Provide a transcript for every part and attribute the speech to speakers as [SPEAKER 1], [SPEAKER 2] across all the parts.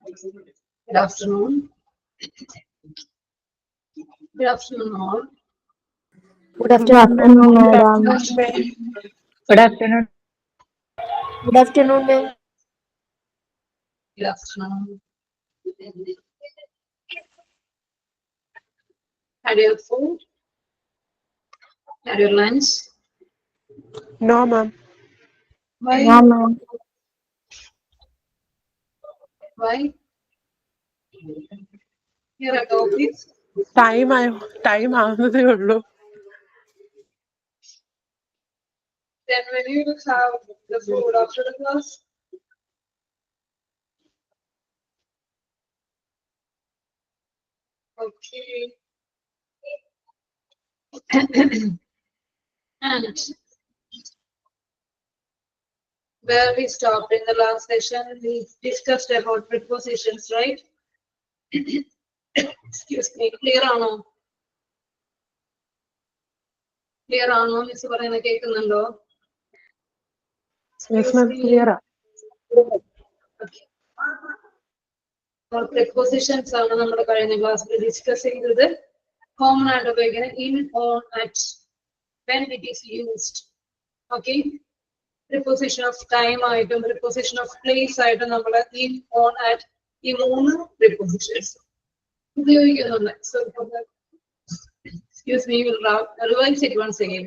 [SPEAKER 1] Good afternoon. Good afternoon, all.
[SPEAKER 2] Good afternoon, madam.
[SPEAKER 3] Good afternoon.
[SPEAKER 2] Good afternoon, ma'am.
[SPEAKER 1] Good afternoon. Had your food? Had your lunch?
[SPEAKER 4] No, ma'am.
[SPEAKER 1] Why?
[SPEAKER 2] No, ma'am.
[SPEAKER 1] Why? You're at office?
[SPEAKER 4] Time ആവുന്നതേ ഉള്ളൂ.
[SPEAKER 1] Then when you have the food after the class? Okay. And where we stopped in the last session, we discussed about prepositions, right? Excuse me, clear or no? Clear or no? Miss പറയുന്ന കേൾക്കുന്നുണ്ടോ?
[SPEAKER 4] Yes, ma'am. Clear.
[SPEAKER 1] Okay. Prepositions ആണ് നമ്മുടെ കഴിഞ്ഞ ക്ലാസ്സിൽ discuss ചെയ്തത്. Common ആയിട്ട് ഉപയോഗിക്കുന്നത് in, on, at, when it is used. Okay. Preposition of time ആയിട്ടും preposition of place ആയിട്ടും നമ്മൾ in, on, at ഈ മൂന്ന് prepositions ഉപയോഗിക്കുന്നുണ്ട്. So excuse me, we will revise it once again.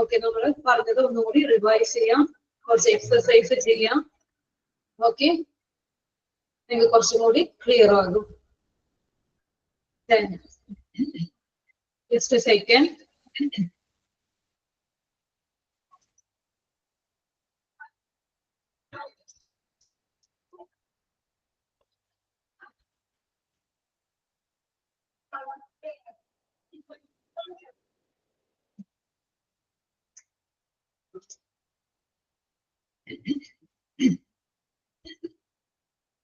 [SPEAKER 1] Okay, നമ്മൾ പറഞ്ഞത് ഒന്നുകൂടി റിവൈസ് ചെയ്യാം, കുറച്ച് എക്സസൈസ് ചെയ്യാം. ഓക്കെ, നിങ്ങൾക്ക് കുറച്ചും കൂടി ക്ലിയർ ആകും. Then just a second.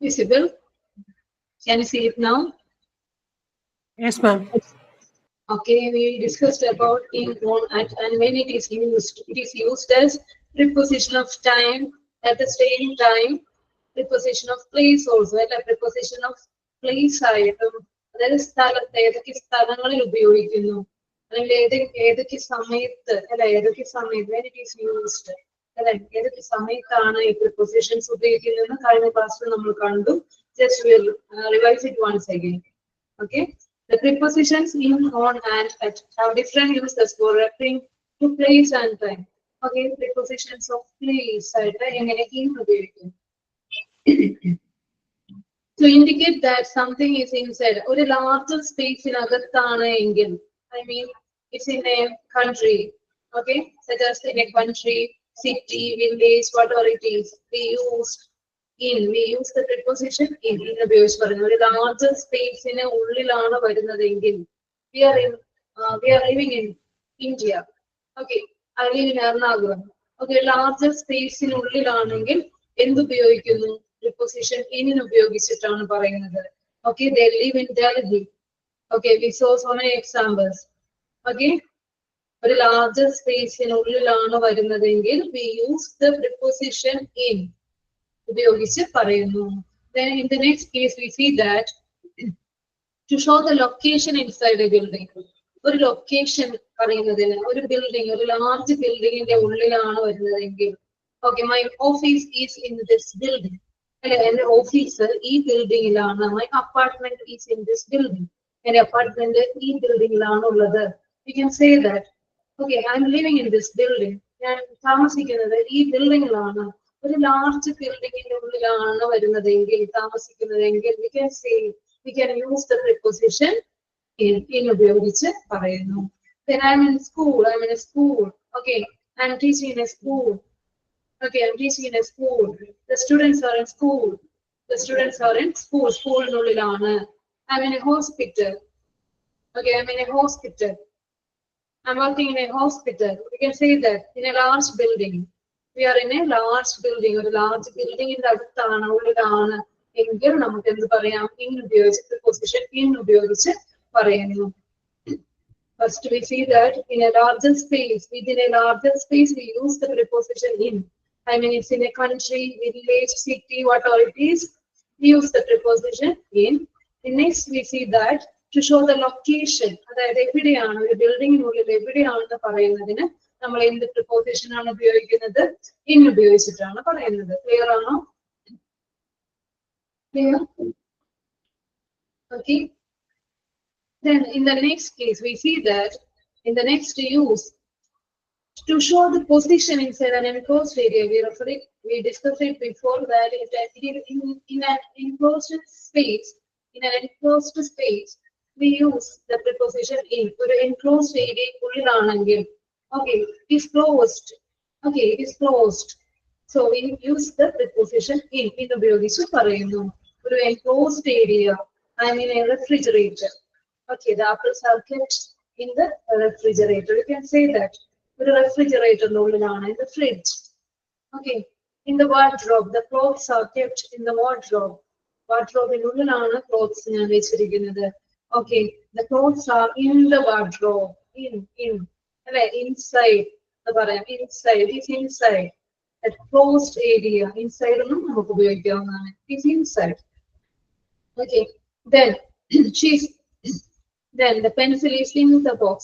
[SPEAKER 1] Visible? Can you see it now?
[SPEAKER 4] Yes, ma'am.
[SPEAKER 1] Okay, we discussed about in, on, at, and when it is used. It is used as preposition of time, at the same time, preposition of place also, and a preposition of place item. അതായത് സ്ഥലത്ത് ഏതൊക്കെ സ്ഥലങ്ങളിൽ ഉപയോഗിക്കുന്നു, അല്ലെങ്കിൽ ഏതൊക്കെ സമയത്ത് അല്ല ഏതൊക്കെ സമയത്ത് when it is used അല്ലെ ഏതൊക്കെ സമയത്താണ് ഈ prepositions ഉപയോഗിക്കുന്നതെന്ന് കഴിഞ്ഞ ക്ലാസ്സിൽ നമ്മൾ കണ്ടു. Just we'll revise it once again. Okay. The prepositions in, on, and at have different uses for referring to place and time. Okay, prepositions of place എങ്ങനെ in ഉപയോഗിക്കും. To indicate that something is inside ഒരു larger space-നകത്താണ് എങ്കിൽ, I mean it's in a country, okay, such as in a country, city, village, whatever it is, we use the preposition in ഉപയോഗിച്ച് പറയുന്നത് ഒരു larger space-ന് ഉള്ളിലാണ് വരുന്നതെങ്കിൽ, we are living in India, okay, I live in Ernakulam, okay, larger space-നുള്ളിലാണെങ്കിൽ എന്തുപയോഗിക്കുന്നു, preposition in ഉപയോഗിച്ചിട്ടാണ് പറയുന്നത്. Okay, they live in Delhi. Okay, we saw so many examples. Okay, ഒരു larger space-നുള്ളിലാണ് വരുന്നതെങ്കിൽ we use the preposition in ഉപയോഗിച്ച് പറയുന്നു. Then in the next case we see that to show the location inside a building. ഒരു location പറയുന്നതിന് ഒരു building ഒരു large ബിൽഡിങ്ങിന്റെ ഉള്ളിലാണ് വരുന്നതെങ്കിൽ, okay, my office is in this building. അല്ലെ എന്റെ ഓഫീസ് ഈ ബിൽഡിങ്ങിലാണ്. My apartment is in this building. എന്റെ അപ്പാർട്ട്മെന്റ് ഈ ബിൽഡിങ്ങിലാണ് ഉള്ളത്. You can say that, okay, I am living in this building. ഞാൻ താമസിക്കുന്നത് ഈ ബിൽഡിങ്ങിലാണ്. ഒരു ലാർജ് ബിൽഡിങ്ങിന്റെ ഉള്ളിലാണ് വരുന്നതെങ്കിൽ താമസിക്കുന്നതെങ്കിൽ we can use the preposition in ഉപയോഗിച്ച് പറയുന്നു. Then I'm in school. Okay, I'm teaching in a school. Okay, I'm teaching in a school. The students are in school. The students are in school. School-നുള്ളിലാണ്. I'm in a hospital. Okay, I'm in a hospital. I'm working in a hospital. We can say that in a large building. We are in a large building. ഒരു large building-ന്റെ അടുത്താണ് ഉള്ളിലാണ് എങ്കിൽ നമുക്ക് എന്ത് പറയാം, in ഉപയോഗിച്ച് preposition in ഉപയോഗിച്ച് പറയുന്നു. First we see that in a larger space, within a larger space we use the preposition in. I mean it's in a country, village, city, whatever it is, we use the preposition in. And next we see that to show the location, അതായത് എവിടെയാണ് ഒരു ബിൽഡിങ്ങിനുള്ളിൽ എവിടെയാണെന്ന് പറയുന്നതിന് നമ്മൾ എന്ത് preposition ആണ് ഉപയോഗിക്കുന്നത്? In ഉപയോഗിച്ചിട്ടാണ് പറയുന്നത്. Clear ആണോ? Clear? Okay. Then in the next case we see that in the next use, to show the position inside an enclosed area, we discussed it before that in an enclosed space, we use the preposition in. For an enclosed area, okay, it is closed. Okay, it is closed. So we use the preposition in ഉപയോഗിച്ച് പറയുന്നു. For an enclosed area, I mean a refrigerator. Okay, the apples are kept in the refrigerator. You can say that. ഒരു റെഫ്രിജറേറ്ററിനുള്ളിലാണ് in the fridge. Okay, in the wardrobe, the clothes are kept in the wardrobe. വാർഡ്രോബിനുള്ളിലാണ് clothes ഞാൻ വെച്ചിരിക്കുന്നത്. Okay, the clothes are in the wardrobe. In അല്ലെ, inside എന്ന് പറയാം. Inside, it is inside. At closed area, inside ഒന്നും നമുക്ക് ഉപയോഗിക്കാവുന്നതാണ്. It is inside. Okay, then then the pencil is in the box.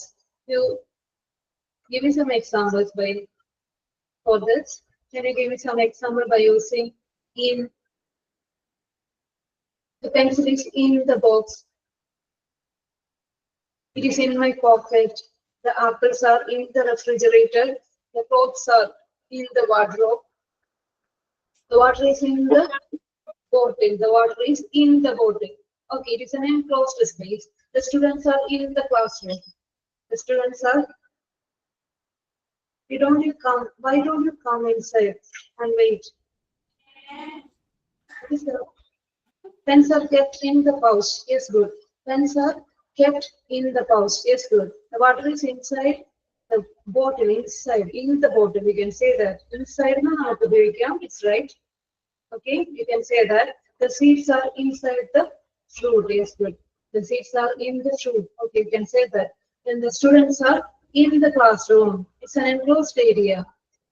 [SPEAKER 1] You give me some examples for this. Can you give me some example by using in? The pencil is in the box. It is in my pocket. The apples are in the refrigerator. The clothes are in the wardrobe. The water is in the bottle. The water is in the bottle. Okay, it is an enclosed space. The students are in the classroom. The students are. Why don't you come inside and wait? What is that? Pens are kept in the pouch. Yes, good. Pens are kept in the pouch. Yes, good. The water is inside the bottle. In the bottle. We can say that. Inside, no, not to be. It's right. Okay, you can say that. The seeds are inside the fruit. Yes, good. The seeds are in the fruit. Okay, you can say that. Then the students are in the classroom. It's an enclosed area.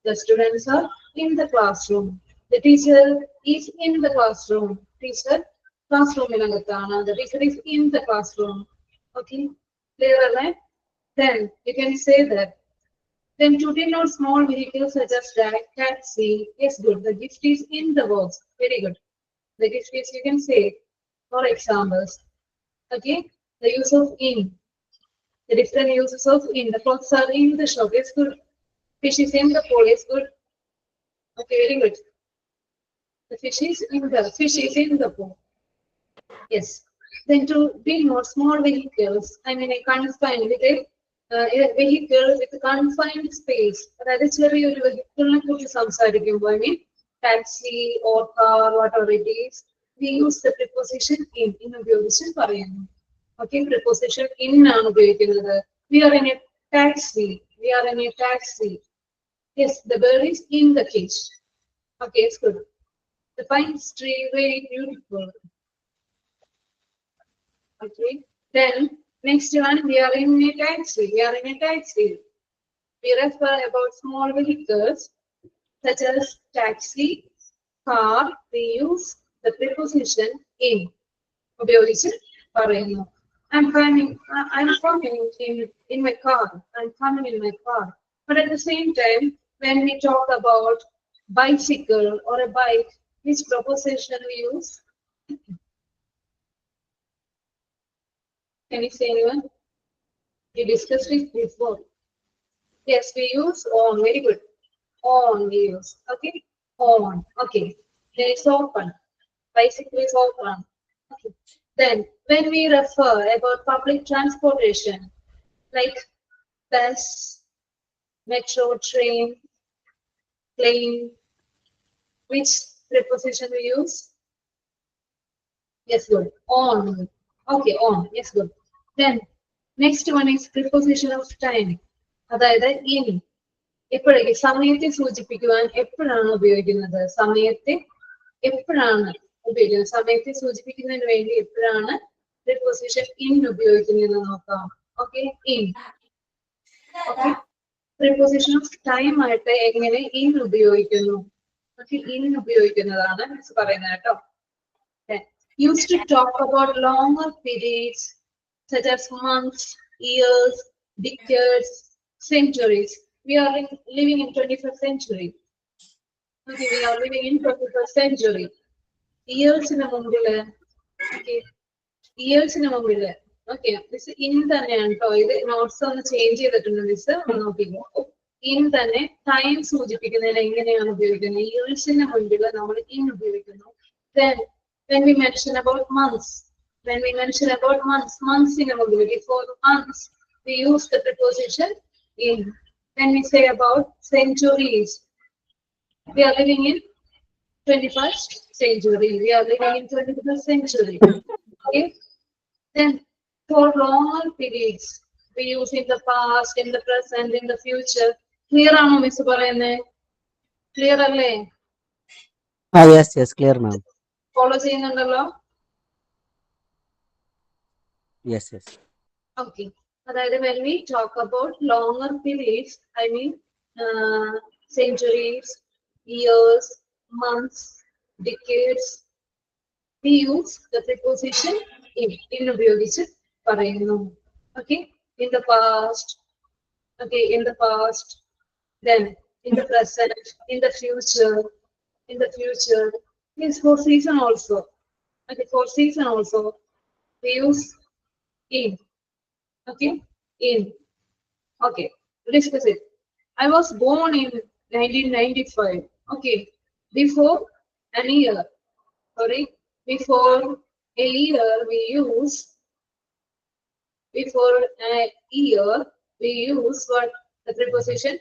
[SPEAKER 1] The students are in the classroom. The teacher is in the classroom. Teacher, classroom ilagatana. The teacher is in the classroom. Okay, clear, right? Then you can say that. Then to denote small vehicles such as taxi. Yes, good. The gift is in the box. Very good. The gift is, you can say, for examples. Okay, the use of in. The different uses of in. The clothes are in the shop. It's good. Fish is in the pool. It's good. Okay, very good. The fish is in the pool. Yes. Then to denote small vehicles, I mean a confined with a vehicle with a confined space. That is very vehicle. I mean taxi or car, whatever it is. We use the preposition in ഉപയോഗിച്ച് പറയുന്നു. Okay, preposition in ആണ് ഉപയോഗിക്കുന്നത്. We are in a taxi. Yes, the bird is in the cage. Okay, it's good. The pine tree, very beautiful. Okay, then next one, we are in a taxi. We refer about small vehicles such as taxi, car. We use the preposition in. ഉപയോഗിച്ച് പറയുന്നു. I'm coming in my car. But at the same time, when we talk about bicycle or a bike, which preposition we use? Can you say anyone? We discussed it before. Yes, we use on. Very good. On we use. Okay. On. Okay. Then it's open. Bicycle is open. Okay. Then when we refer about public transportation, like bus, metro, train, plane, which preposition we use? Yes, good. On. Okay, on. Yes, good. Then next one is preposition of time. അതായത് in. എപ്പോഴൊക്കെ സമയത്തെ സൂചിപ്പിക്കുവാൻ എപ്പോഴാണ് ഉപയോഗിക്കുന്നത്? സമയത്തെ സൂചിപ്പിക്കുന്നതിന് വേണ്ടി എപ്പോഴാണ് preposition in ഉപയോഗിക്കുന്നത് നോക്കാം. Okay, in. Okay. Preposition of time ആയിട്ട് എങ്ങനെ in ഉപയോഗിക്കുന്നു? Okay, in ഉപയോഗിക്കുന്നതാണ് പറയുന്നത് കേട്ടോ. used to talk about longer periods such as months, years, decades, centuries. We are living in 21st century. Okay, we are living in 21st century. Years in a mobile. Okay, years in a mobile. Okay, this in the notes on the change this in the time years in a mobile in then when we mention about months, months in a mobility, for months, we use the preposition in. When we say about centuries, we are living in 21st century. We are living in 21st century. Okay. Then for longer periods, we use in the past, in the present, in the future. Clear ആണോ miss പറയുന്നത്? Clear അല്ലേ?
[SPEAKER 5] Yes, clear, ma'am.
[SPEAKER 1] Follow ചെയ്യുന്നുണ്ടല്ലോ?
[SPEAKER 5] Yes.
[SPEAKER 1] Okay. അതായത് when we talk about longer periods, I mean centuries, years, months, decades, we use the preposition in ഉപയോഗിച്ച് പറയുന്നു. Okay. In the past. Okay. In the past. Then in the present. In the future. In the future. Yes, for season also. Okay. For season also. We use in. Okay. In. Okay. Discuss it. I was born in 1995. Okay. Before an year. Sorry. Before a year we use. Before a year we use what? The preposition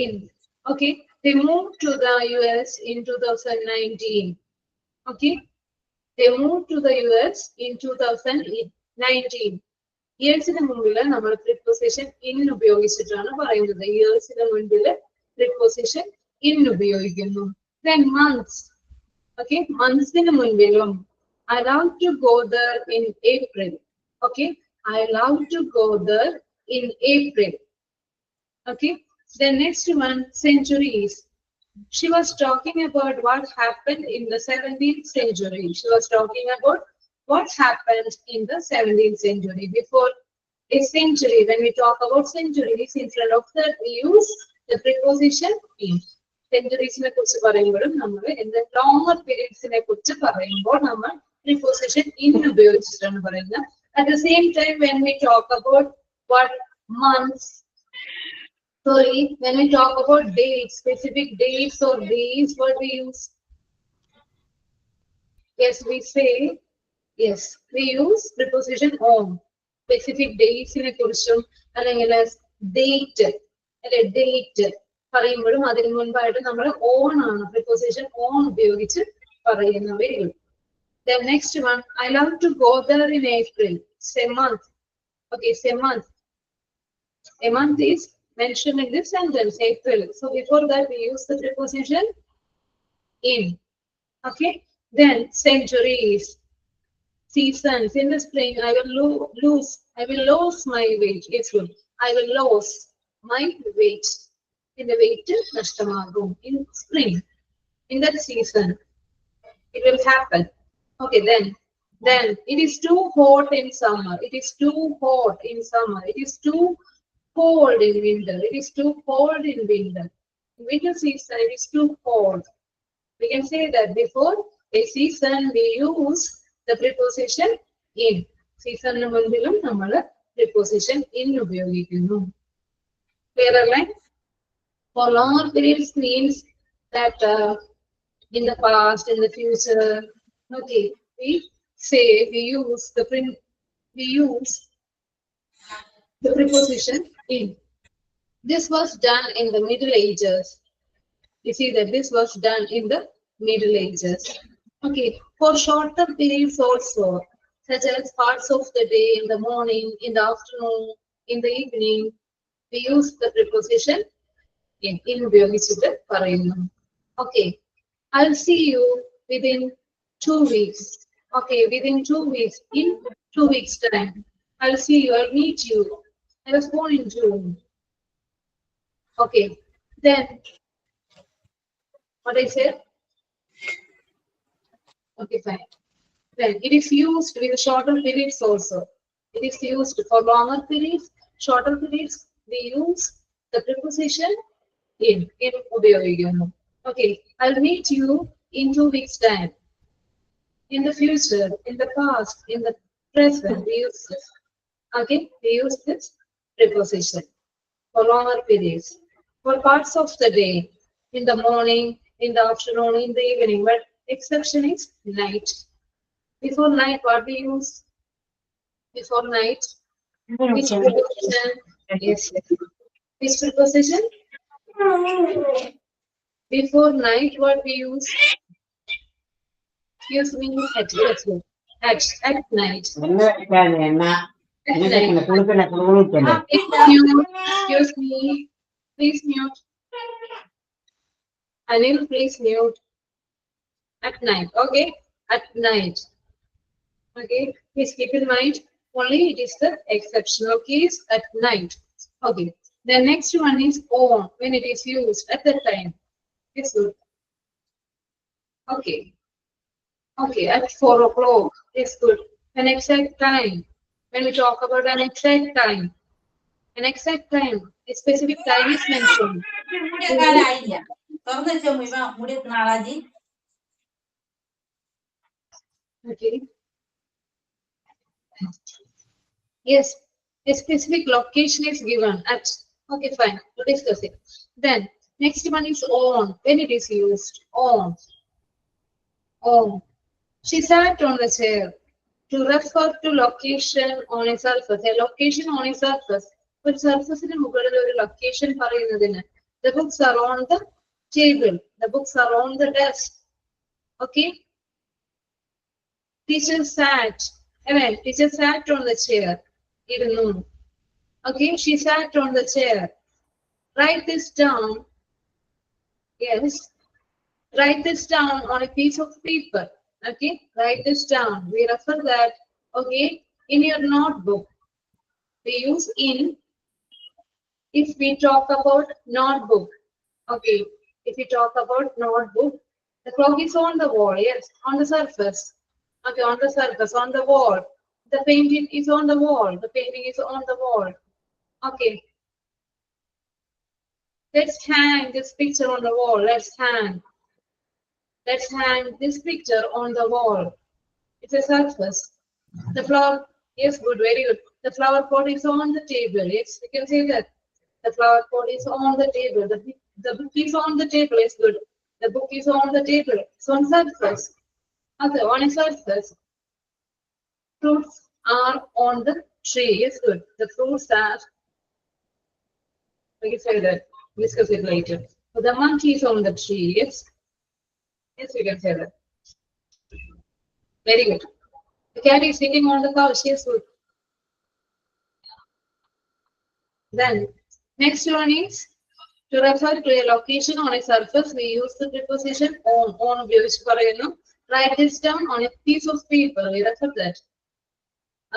[SPEAKER 1] in. Okay. They moved to the US in 2019. Okay. They moved to the US in 2019. ഇയേഴ്സിന് മുമ്പിൽ നമ്മൾ preposition in ഉപയോഗിച്ചിട്ടാണ് പറയുന്നത്. ഇയേഴ്സിന് മുൻപിൽ preposition in ഉപയോഗിക്കുന്നു. Then months. Okay, monthsന് മുൻപിലും I love to go there in April. Okay, I love to go there in April. Okay, then next one, centuries. She was talking about what happened in the 17th century. She was talking about what happened in the 17th century. Before a century, when we talk about centuries, in front of that we use the preposition in. Centuries ne kurichu parayumbodum nammal in the longer periods ne kurichu parayumbol nammal preposition in ഉപയോഗിച്ചിട്ടാണ് പറയുന്നത്. At the same time, when we talk about what months, sorry, when we talk about dates, specific dates or days, what we use? Yes, we say. Yes, we use preposition on. Specific dates in a question, അല്ലെങ്കിൽ date, അല്ലെ date പറയുമ്പോഴും അതിന് മുൻപായിട്ട് നമ്മൾ on ആണ് preposition on ഉപയോഗിച്ച് പറയുന്നവരും. Then next one, I love to go there in April. Say month. Okay, say month. A month is mentioned in this sentence, April. So before that we use the preposition in. Okay, then centuries. Seasons. In the spring, I will lose my weight. It's good. I will lose my weight. In the weight, nashtamagum. In spring, in that season, it will happen. Okay, then it is too hot in summer. It is too hot in summer. It is too cold in winter. It is too cold in winter. In winter season, it is too cold. We can say that before a season, we use the preposition in. Season മുൻപിലും നമ്മൾ preposition in ഉപയോഗിക്കുന്നു. Clear അല്ലേ? For longer periods means that in the past, in the future. Okay, we use the preposition in. This was done in the Middle Ages. You see that this was done in the Middle Ages. Okay, for shorter periods also, such as parts of the day, in the morning, in the afternoon, in the evening, we use the preposition in ഉപയോഗിച്ചിട്ട് പറയുന്നു. Okay, I'll see you within 2 weeks. Okay, within 2 weeks, in 2 weeks time, I'll see you, I'll meet you. I was born in June. Okay, then what I said? Okay, fine. Then it is used with shorter periods also. It is used for longer periods, shorter periods. We use the preposition in ഉപയോഗിക്കുന്നു. Okay, I'll meet you in 2 weeks' time. In the future, in the past, in the present, we use this. Okay, we use this preposition for longer periods. For parts of the day, in the morning, in the afternoon, in the evening, but exception is night. Before night, what we use? Before night, which preposition? Yes. Which preposition? Before night, what we use? Excuse me, at night. At night. Excuse me. Please mute. Anil, please mute. At night. Okay. At night. Okay. Please keep in mind. Only it is the exceptional case at night. Okay. The next one is on when it is used at that time. It's good. Okay. Okay. At 4 o'clock. It's good. An exact time. When we talk about an exact time. An exact time. A specific time is mentioned. Okay. Yes, a specific location is given at. Okay, fine. We'll discuss it. Then next one is on. When it is used, on. On. She sat on the chair. To refer to location on a surface. A location on a surface. ഒരു സർഫസിന് മുകളിൽ ഒരു location പറയുന്നതിന് the books are on the table. The books are on the desk. Okay. Teacher sat. Well, teacher sat on the chair. Irunnu. Okay, she sat on the chair. Write this down. Yes. Write this down on a piece of paper. Okay, write this down. We refer that, okay, in your notebook. We use in if we talk about notebook. Okay, if we talk about notebook, the clock is on the wall. Yes, on the surface. Okay, on the surface, on the wall. The painting is on the wall. The painting is on the wall. Okay. Let's hang this picture on the wall. Let's hang. Let's hang this picture on the wall. It's a surface. The flower, yes, good, very good. The flower pot is on the table. Yes, you can say that. The flower pot is on the table. The book is on the table. It's good. The book is on the table. It's on surface. Okay, on a surface. Fruits are on the tree. It's good. The fruits are. We can say that. Discuss it later. So the monkey is on the tree. Yes. Yes, we can say that. Very good. The cat is sitting on the couch. Yes, good. Then next one is to refer to a location on a surface. We use the preposition on. On ഉപയോഗിച്ച് പറയുന്നു. Write this down on a piece of paper. We refer that.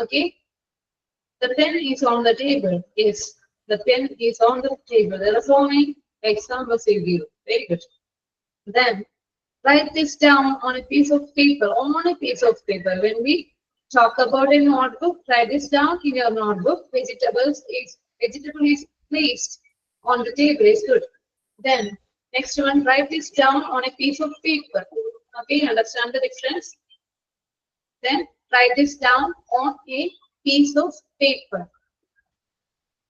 [SPEAKER 1] Okay. The pen is on the table. Yes, the pen is on the table. There are so many examples you give. Very good. Then write this down on a piece of paper. On a piece of paper. When we talk about a notebook, write this down in your notebook. Vegetable is placed on the table. Is good. Then next one, write this down on a piece of paper. Okay, understand the difference? Then write this down on a piece of paper.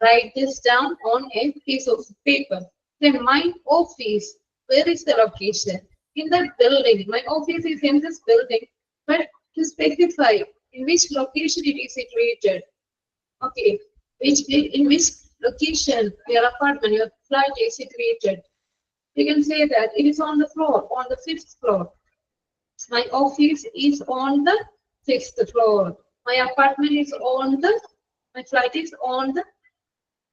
[SPEAKER 1] Write this down on a piece of paper. Then my office, where is the location? In that building. My office is in this building. But to specify in which location it is situated. Okay, in which location your apartment, your flat is situated. You can say that it is on the floor, on the 5th floor. My office is on the 6th floor. My apartment is on my flat is on the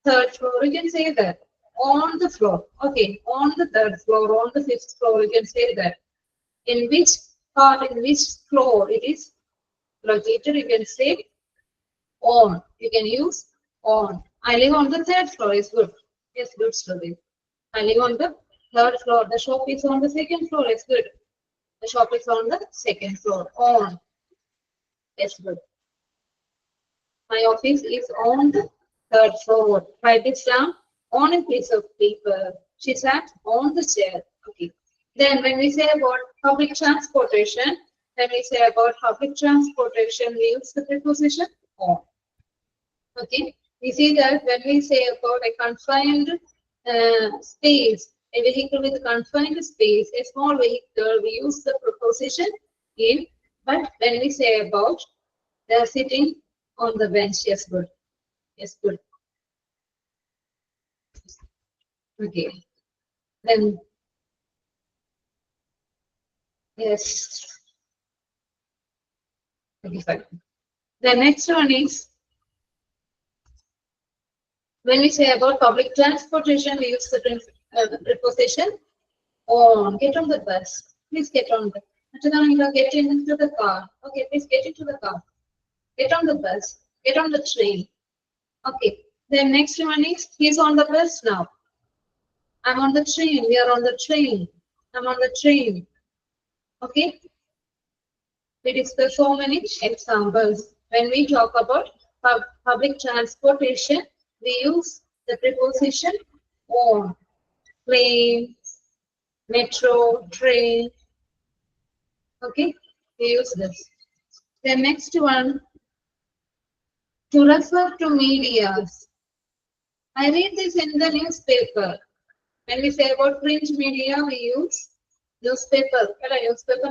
[SPEAKER 1] 3rd floor. You can say that. On the floor. Okay, on the 3rd floor, on the 5th floor, you can say that. In which part, in which floor it is located, you can say on. You can use on. I live on the 3rd floor. It's good. Yes, good story. I live on the 3rd floor. The shop is on the 2nd floor. It's good. The shop is on the 2nd floor. On. Yes, good. My office is on the third floor. Write this down on a piece of paper. She sat on the chair. Okay. Then when we say about public transportation, we use the preposition on. Okay. We see that when we say about a confined space, a vehicle with confined space, a small vehicle, we use the preposition in. But when we say about they're sitting on the bench, yes, good. Yes, good. Okay. Then, yes. Okay, fine. The next one is when we say about public transportation, we use the preposition on. Get on the bus. Please get on the. Get into the car. Okay, please get into the car. Get on the bus. Get on the train. Okay. The next one is he's on the bus now. I'm on the train. We are on the train. I'm on the train. Okay. We discuss so many examples. When we talk about public transportation, we use the preposition on. Plane, metro, train. Okay, we use this. The next one, to refer to medias. I read this in the newspaper. When we say about print media, we use newspaper. Newspaper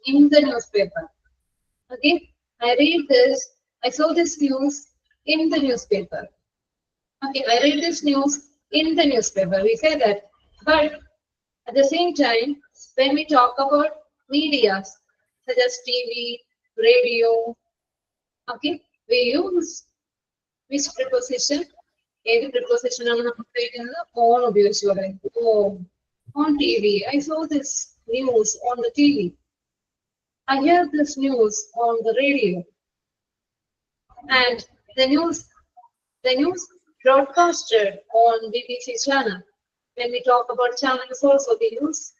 [SPEAKER 1] in the newspaper. Okay, I read this. I saw this news in the newspaper. Okay, I read this news in the newspaper. We say that. But at the same time, when we talk about media, such as TV, radio, okay, we use which preposition? Every preposition on TV. I saw this news on the TV. I heard this news on the radio. And the news broadcasted on BBC channel. When we talk about channels also, we use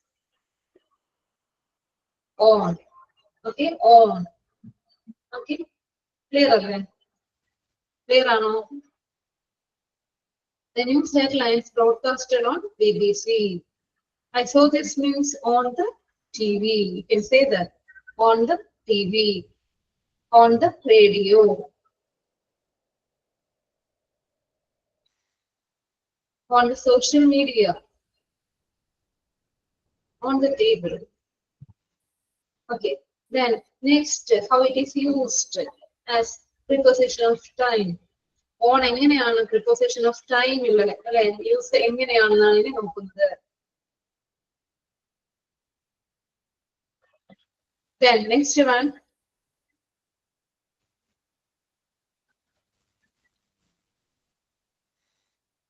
[SPEAKER 1] on. Okay, on. Okay, clear again. Clear or no? The news headlines broadcasted on BBC. I saw this news on the TV. You can say that. On the TV. On the radio. On the social media. On the table. Okay. Then next, how it is used as preposition of time. On എങ്ങനെയാണ് preposition of time ഉള്ളത് അല്ലെ use എങ്ങനെയാണെന്നാണ് ഇനി നോക്കുന്നത്. Then next one.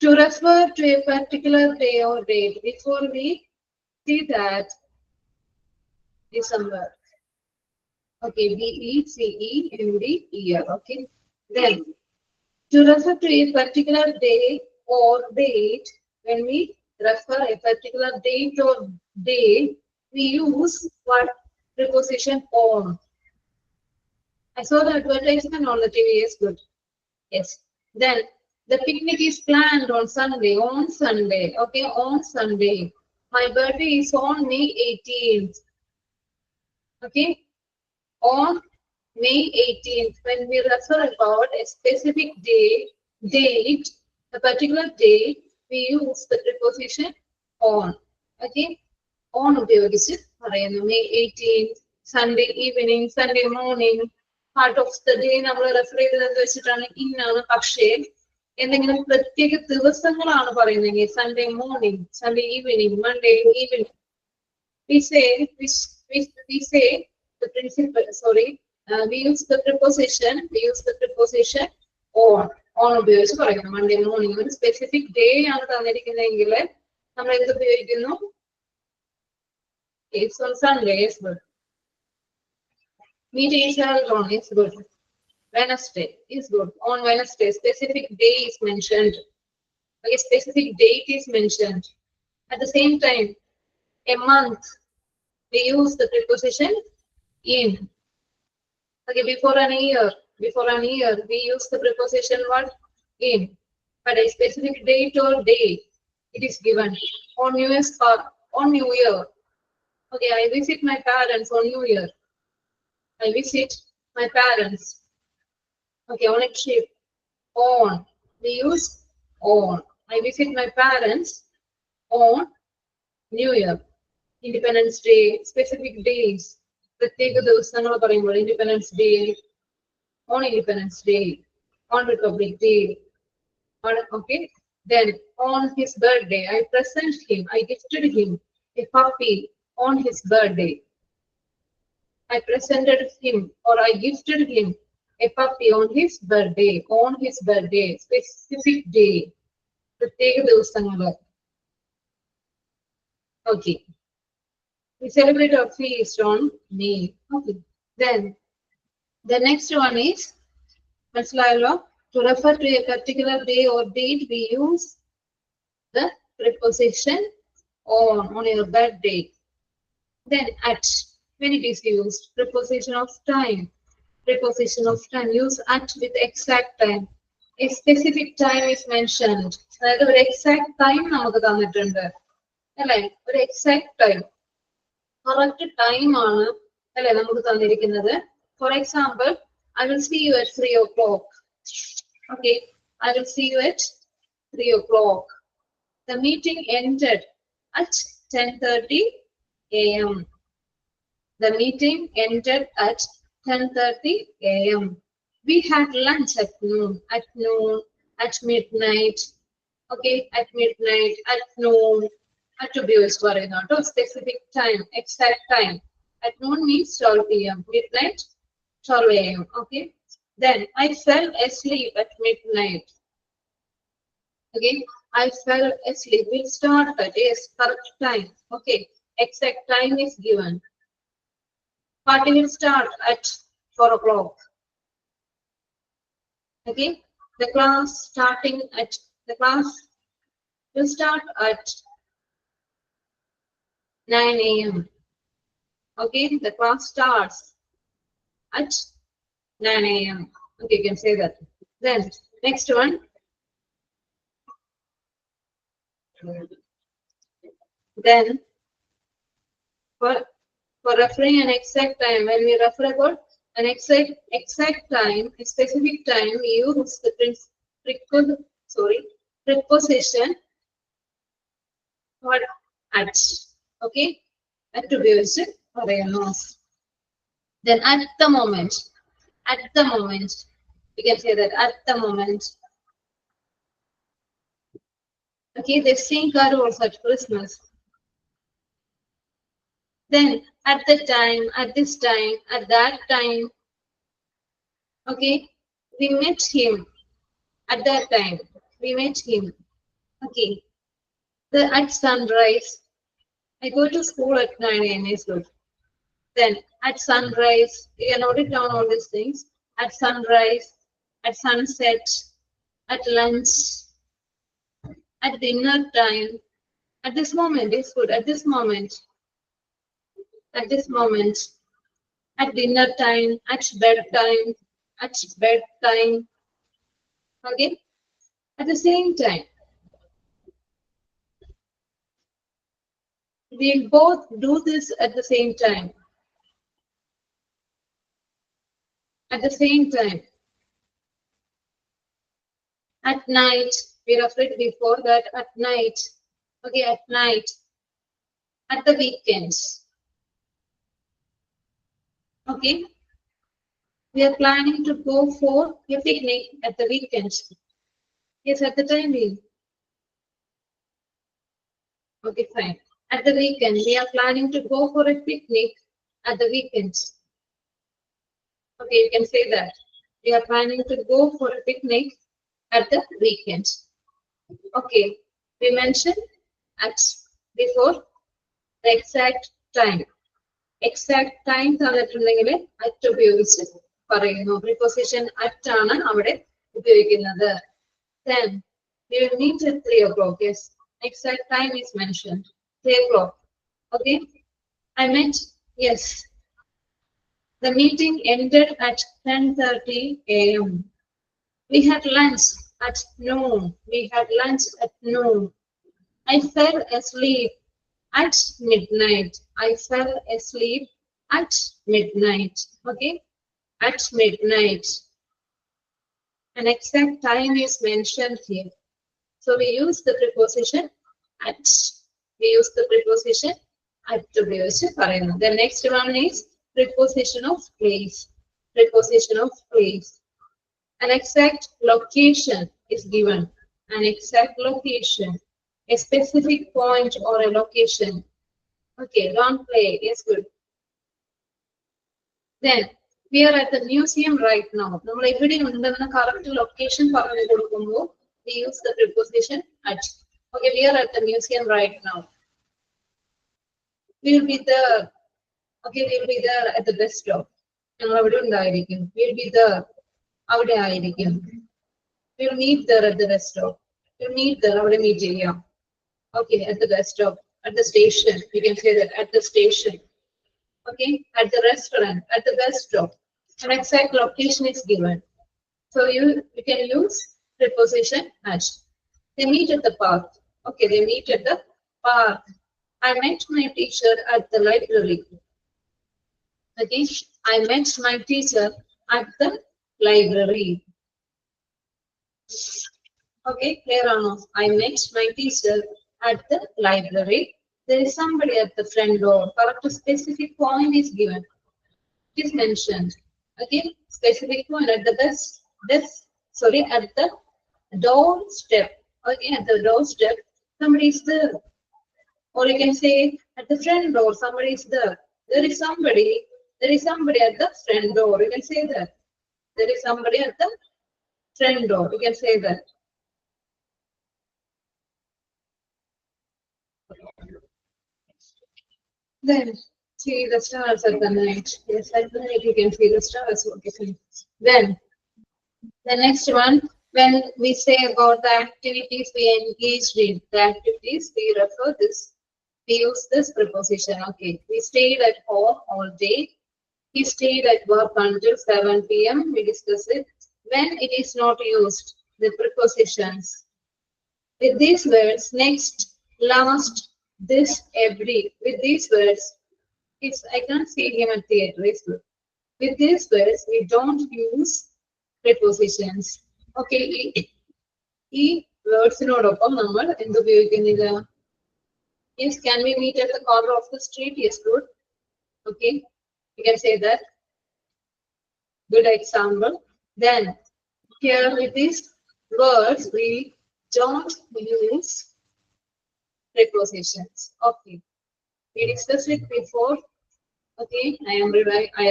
[SPEAKER 1] To refer to a particular day or date. Before we see that, December. Okay, DECEMBER. Okay. Then to refer to a particular day or date, when we refer a particular date or day, we use what preposition on. I saw the advertisement on the TV. Yes, good. Yes. Then the picnic is planned on Sunday. On Sunday. Okay, on Sunday. My birthday is on May 18th. Okay, on May 18th. When we refer about a specific date, a particular date, we use the preposition on. Okay, on ഉപയോഗിച്ച് പറയുന്നു. May 18th, Sunday evening, Sunday morning. Part of the day നമ്മൾ refer ചെയ്തത് വെച്ചിട്ടാണ് ഇന്നാണ്. പക്ഷേ എന്തെങ്കിലും പ്രത്യേക ദിവസങ്ങളാണ് പറയുന്നതെങ്കിൽ Sunday morning, Sunday evening, Monday evening, we say the principle. Sorry, we use the preposition on ഉപയോഗിച്ച് പറയുന്നു. മൺഡേ മോർണിംഗ് ഒരു സ്പെസിഫിക് ഡേ ആണ് തന്നിരിക്കുന്നതെങ്കിൽ നമ്മൾ എന്ത് ഉപയോഗിക്കുന്നു? It's on Sunday. Yes, good. Meeting is held on. It's good. Wednesday is good. On Wednesday, specific day is mentioned. A specific date is mentioned. At the same time, a month, we use the preposition in. Okay, before an year, we use the preposition what? In. But a specific date or day, it is given. On New Year's, on New Year. Okay, I visit my parents on New Year. I visit my parents. Okay, on a trip. On. We use on. I visit my parents on New Year. Independence Day, specific days. പ്രത്യേക ദിവസങ്ങൾ പറയുമ്പോൾ Independence Day, on Independence Day, on Republic Day. Okay, then on his birthday, I present him, I gifted him a puppy on his birthday. I presented him or I gifted him a puppy on his birthday. On his birthday, specific day. പ്രത്യേക ദിവസങ്ങൾ. Okay. We celebrate our feast on May. Okay. Then the next one is to refer to a particular day or date, we use the preposition on your birthday. Then at, when it is used, preposition of time. Preposition of time, use at with exact time. A specific time is mentioned. അതായത് ഒരു exact time നമുക്ക് തന്നിട്ടുണ്ട് അല്ലേ, ഒരു exact time, correct time ആണ് അല്ലേ നമുക്ക് തന്നിരിക്കുന്നത്. For example, I will see you at 3 o'clock. Okay, I will see you at 3 o'clock. The meeting ended at 10:30 a.m. The meeting ended at 10:30 a.m. We had lunch at noon, at midnight. Okay, at midnight, at noon. At to be used for a specific time, exact time. At noon means 12 p.m. Midnight, 12 a.m. Okay. Then I fell asleep at midnight. Okay, I fell asleep. We'll start at yes, correct time. Okay, exact time is given. Party will start at 4 o'clock. Okay, the class will start at 9 a.m. Okay, the class starts at 9 a.m. Okay, you can say that. Then next one. Then for referring an exact time, when we refer about an exact time, a specific time, we use the preposition for at. Okay, at to be used for a nose. Then at the moment, we can say that at the moment. Okay, they sing carols at Christmas. Then at the time, at this time, at that time. Okay, we met him at that time. We met him. Okay, at sunrise. I go to school at 9 a.m. is good. Then at sunrise, you can note it down all these things. At sunrise, at sunset, at lunch, at dinner time. At this moment is good. At this moment. At this moment. At dinner time. At bedtime. At bedtime. Okay. At the same time. We'll both do this at the same time. At the same time. At night, we referred before that at night. Okay, at night. At the weekends. Okay. We are planning to go for a picnic at the weekends. Yes, at the time being. Okay, fine. At the weekend, we are planning to go for a picnic at the weekends. Okay, you can say that. We are planning to go for a picnic at the weekends. Okay, we mentioned at before the exact time. Exact time തന്നിട്ടുണ്ടെങ്കിൽ at ഉപയോഗിച്ച് പറയുന്നു. Preposition at ആണ് അവിടെ ഉപയോഗിക്കുന്നത്. Then we will meet at 3 o'clock. Yes, exact time is mentioned. 3 o'clock. Okay, I meant yes. The meeting ended at 10:30 a.m. We had lunch at noon. We had lunch at noon. I fell asleep at midnight. I fell asleep at midnight. Okay, at midnight. An exact time is mentioned here. So we use the preposition at. We use the preposition at ഉപയോഗിച്ച് പറയുന്നു. The next one is preposition of place. Preposition of place. An exact location is given. An exact location. A specific point or a location. Okay, don't play. Yes, good. Then we are at the museum right now. നമ്മൾ എവിടെ ഉണ്ടെന്ന correct location പറഞ്ഞു കൊടുക്കുമ്പോൾ we use the preposition at. Okay, we are at the museum right now. We will be there. Okay, we will be there at the bus stop. ഞങ്ങൾ അവിടെ ഉണ്ടായിരിക്കും. We will be there. അവിടെ ആയിരിക്കും. We will meet there at the bus stop. We will meet there. അവിടെ meet ചെയ്യാം. Okay, at the bus stop. At the station. You can say that at the station. Okay, at the restaurant. At the bus stop. An exact location is given. So you can use preposition at. They meet at the park. Okay, they meet at the park. I met my teacher at the library. Okay, I met my teacher at the library. Okay, clear or no? I met my teacher at the library. There is somebody at the front door. Correct specific point is given. It is mentioned. Okay, specific point at the at the doorstep. Okay, at the doorstep, somebody is there. Or you can say at the front door, somebody is there. There is somebody at the front door. You can say that. There is somebody at the front door. You can say that. Then see the stars at the night. Yes, at the night you can see the stars. Okay. Then the next one, when we say about the activities we engaged in, the activities we refer this. We use this preposition. Okay, we stayed at home all day. He stayed at work until 7 p.m. We discuss it. When it is not used, the prepositions. With these words, next, last, this, every. With these words, I can't see him at theatre. With these words, we don't use prepositions. Okay, ഈ വേർഡ്സിനോടൊപ്പം നമ്മൾ എന്ത് ഉപയോഗിക്കുന്നില്ല? Yes, can we meet at the corner of the street? Yes, good. Okay, you can say that. Good example. Then here with these words, we don't use prepositions. Okay, we discussed it before. Okay, I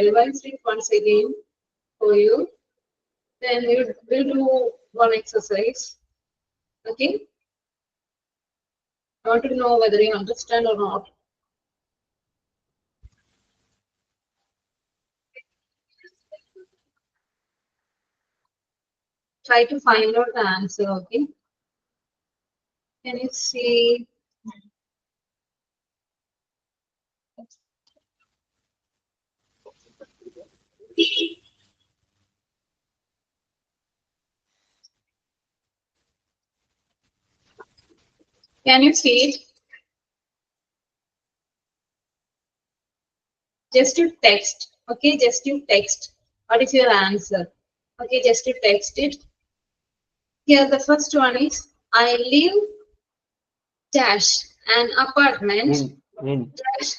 [SPEAKER 1] revised it once again for you. Then we'll do one exercise. Okay, I want to know whether you understand or not. Try to find out the answer. Okay, can you see? Can you see it? Just to text. Okay, just to text. What is your answer? Okay, just to text it. Here the first one is I live dash an apartment dash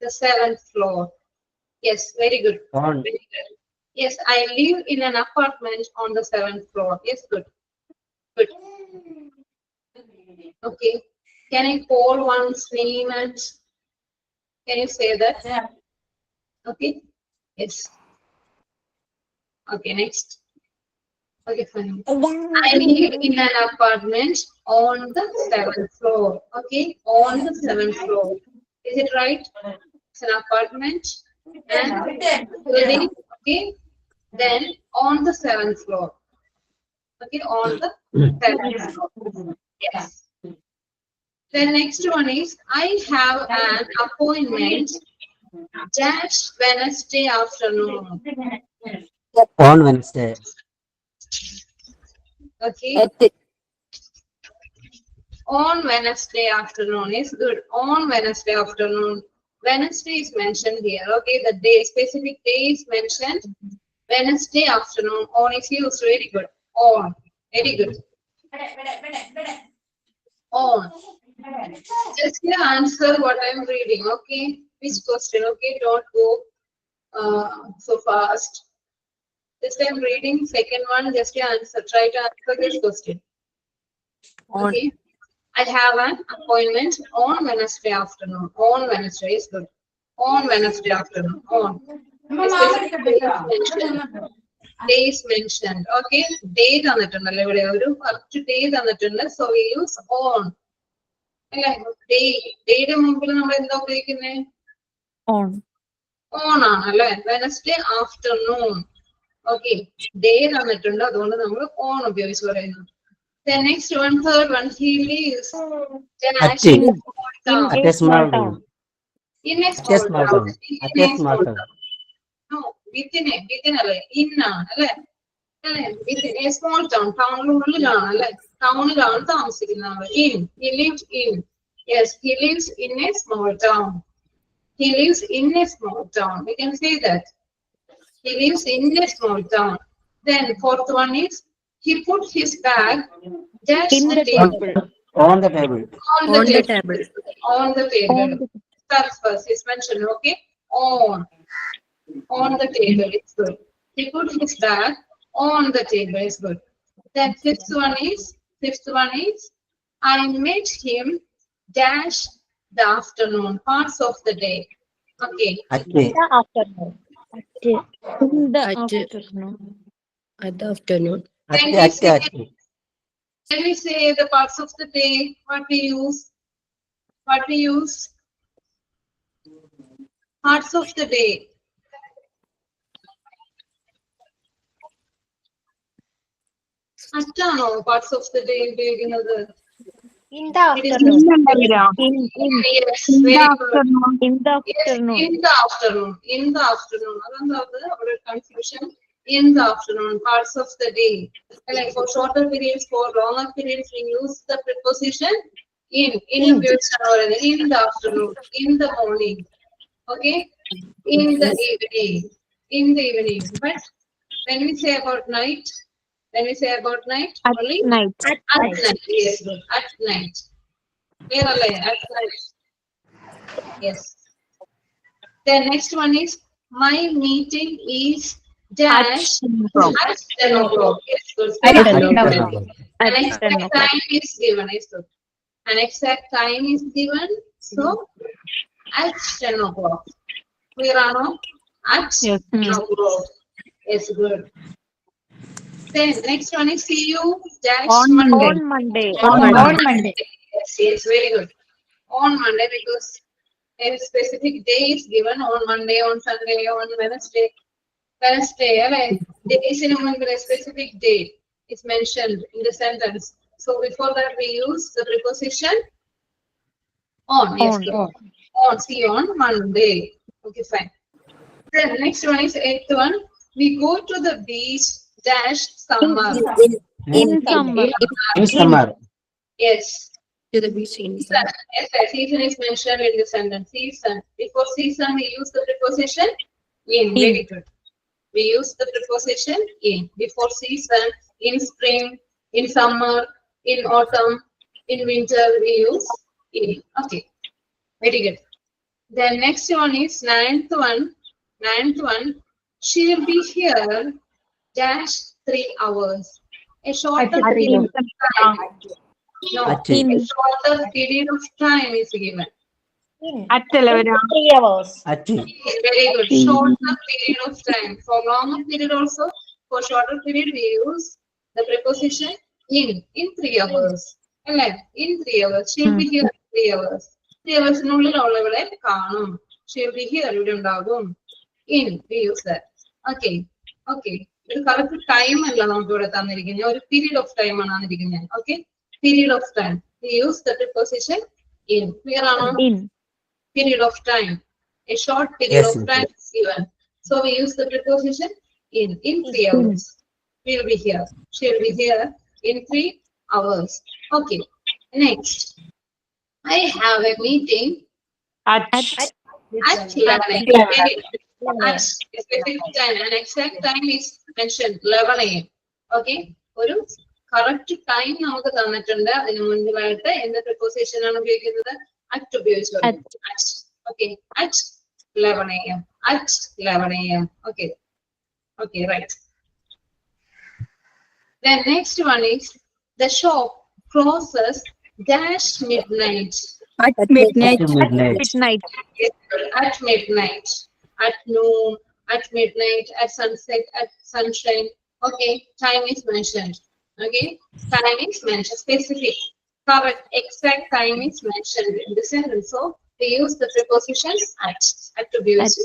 [SPEAKER 1] the 7th floor. Yes, very good. Very good. Yes, I live in an apartment on the 7th floor. Yes, good. Good. Okay. Can I call one's name and can you say that?
[SPEAKER 3] Yeah.
[SPEAKER 1] Okay. Yes. Okay, next. Okay, fine. I live in an apartment on the 7th floor. Okay, on the 7th floor. Is it right? It's an apartment and building. Okay, then on the 7th floor. Okay, on the 7th floor. Yes. The next one is I have an appointment dash Wednesday afternoon.
[SPEAKER 5] On Wednesday.
[SPEAKER 1] Okay.
[SPEAKER 2] At
[SPEAKER 1] On Wednesday afternoon is good. On Wednesday afternoon. Wednesday is mentioned here. Okay, the day, specific day is mentioned. Wednesday afternoon. On is used. Very good. On. Very good. On. Just here answer what I'm reading. Okay. Which question? Okay. Don't go so fast. Just I'm reading second one. Just answer. Try to answer this question. Okay. I have an appointment on Wednesday afternoon. On Wednesday is good. On Wednesday afternoon. On. Specific day is mentioned. Day is mentioned. Okay. Day തന്നിട്ടുണ്ടല്ലോ ഇവിടെ ഒരു correct day തന്നിട്ടുണ്ട്. So we use on. അല്ലേ? Day. Dayയുടെ മുമ്പിൽ നമ്മൾ എന്താ ഉപയോഗിക്കുന്നത്?
[SPEAKER 3] On.
[SPEAKER 1] On ആണല്ലേ? Wednesday afternoon. Okay. Day തന്നിട്ടുണ്ട്. അതുകൊണ്ട് നമ്മൾ on ഉപയോഗിച്ച് പറയുന്നു. The next one, third one, he lives dash in a small town.
[SPEAKER 5] At a small town.
[SPEAKER 1] In a
[SPEAKER 5] At a
[SPEAKER 1] small
[SPEAKER 5] small
[SPEAKER 1] town.
[SPEAKER 5] town.
[SPEAKER 1] In
[SPEAKER 5] At
[SPEAKER 1] a
[SPEAKER 5] a small
[SPEAKER 1] small
[SPEAKER 5] town.
[SPEAKER 1] town. No, within അല്ലേ? In ആണ് അല്ലേ? അല്ലേ? Within a small town. ടൗണിനുള്ളിലാണ് അല്ലേ? ടൗണിലാണ് താമസിക്കുന്നത്. In. He lives in. Yes, he lives in a small town. He lives in a small town. We can say that. He lives in a small town. Then fourth one is he put his bag dash
[SPEAKER 3] In
[SPEAKER 1] the
[SPEAKER 3] the
[SPEAKER 1] table.
[SPEAKER 3] table.
[SPEAKER 5] On the table.
[SPEAKER 1] On the table. On the table. Starts first. It's mentioned. Okay. On. On the table. It's good. He put his bag on the table. It's good. Then fifth one is I met him dash the afternoon. Parts of the day. Okay.
[SPEAKER 5] At the
[SPEAKER 2] afternoon.
[SPEAKER 3] In the afternoon. At the afternoon.
[SPEAKER 5] at
[SPEAKER 1] Can
[SPEAKER 5] the
[SPEAKER 1] we
[SPEAKER 5] at the
[SPEAKER 1] say,
[SPEAKER 5] at the.
[SPEAKER 1] can we say the parts of the day? What we use? What we use? Parts of the day. അറ്റാണോ parts of the day ഉപയോഗിക്കുന്നത്?
[SPEAKER 2] In the
[SPEAKER 1] It is
[SPEAKER 2] afternoon.
[SPEAKER 1] yes, very good.
[SPEAKER 3] In the
[SPEAKER 1] Yes,
[SPEAKER 3] afternoon.
[SPEAKER 1] in the afternoon. In the afternoon. അതെന്താ അവിടെ confusion? In the afternoon, parts of the day. Like for shorter periods, for longer periods, we use the preposition in. In the afternoon, in the morning. Okay? In the evening. In the evening. But when we say about night,
[SPEAKER 3] At
[SPEAKER 1] only
[SPEAKER 3] night.
[SPEAKER 1] at night. Yes, good. At night. Where are they? At night. Yes. The next one is my meeting is dash at 10 o'clock. Yes, good.
[SPEAKER 3] At
[SPEAKER 5] At
[SPEAKER 3] 10
[SPEAKER 5] the
[SPEAKER 3] o'clock.
[SPEAKER 5] table.
[SPEAKER 3] At
[SPEAKER 1] An
[SPEAKER 3] 10
[SPEAKER 1] exact
[SPEAKER 3] o'clock.
[SPEAKER 1] time is given. Yes, good. An exact time is given. So at 10 o'clock. Clear or no? At
[SPEAKER 3] Yes.
[SPEAKER 1] 10 o'clock. Yes, good. Then next one is see you dash
[SPEAKER 3] On
[SPEAKER 1] Monday.
[SPEAKER 3] Monday.
[SPEAKER 1] On
[SPEAKER 3] On
[SPEAKER 1] Monday. Yes, yes, very good. On Monday because a specific day is given on Monday, on Sunday, on Wednesday. Right? Days in a specific day is mentioned in the sentence. So before that we use the preposition on. Yes,
[SPEAKER 3] On.
[SPEAKER 1] good. On. See on Monday. Okay, fine. Then next one is eighth one. We go to the beach dash summer.
[SPEAKER 3] In summer.
[SPEAKER 5] In summer.
[SPEAKER 1] Yes.
[SPEAKER 3] To the beach in
[SPEAKER 1] Season. Yes, the season is mentioned in the sentence. Season. Before season, we use the preposition in. Very good. We use the preposition in. Before season, in spring, in summer, in autumn, in winter, we use in. Okay. Very good. The next one is ninth one. She'll be here dash 3 hours. A shorter period of time. No,
[SPEAKER 5] At
[SPEAKER 1] a shorter period of time is given.
[SPEAKER 3] At 11.
[SPEAKER 2] 3 hours.
[SPEAKER 5] at the
[SPEAKER 1] Very good. Shorter period of time. For longer period also, for shorter period we use the preposition in 3 hours. അല്ലേ? In 3 hours. She'll be here 3 hours. 3 hours ഉള്ളിലുള്ളവളെ കാണും. She'll be here ഇവിടെ ഉണ്ടാകും. In we use that. Okay. Okay. ഒരു correct time അല്ല നമുക്ക് ഇവിടെ തന്നിരിക്കുന്നത്. ഒരു പീരീഡ് ഓഫ് ടൈം ആണ് തന്നിരിക്കുന്നത്. Okay. Period of time. We use the preposition in. Clear ആണോ?
[SPEAKER 3] In.
[SPEAKER 1] Period of time. A short period
[SPEAKER 5] Yes,
[SPEAKER 1] of time is given. So we use the preposition in 3 hours. We will be here. She will be here in 3 hours. Okay. Next, I have a meeting
[SPEAKER 3] At
[SPEAKER 1] at 11 a.m. Very good. At specific time, an exact time is mentioned 11 a.m. Okay. ഒരു correct time നമുക്ക് തന്നിട്ടുണ്ട്. അതിന് മുൻപായിട്ട് എന്ത് preposition ആണ് ഉപയോഗിക്കുന്നത്? At ഉപയോഗിച്ചു. At. Okay. At 11 a.m. At 11 a.m. Okay. Okay, right. Then next one is the shop closes dash midnight.
[SPEAKER 3] at midnight.
[SPEAKER 5] At midnight.
[SPEAKER 3] Midnight.
[SPEAKER 1] At midnight, at noon, at midnight, at sunset, at sunshine. Okay, time is mentioned. Okay, time is mentioned. Specific, correct, exact time is mentioned in the sentence. So we use the preposition at to be used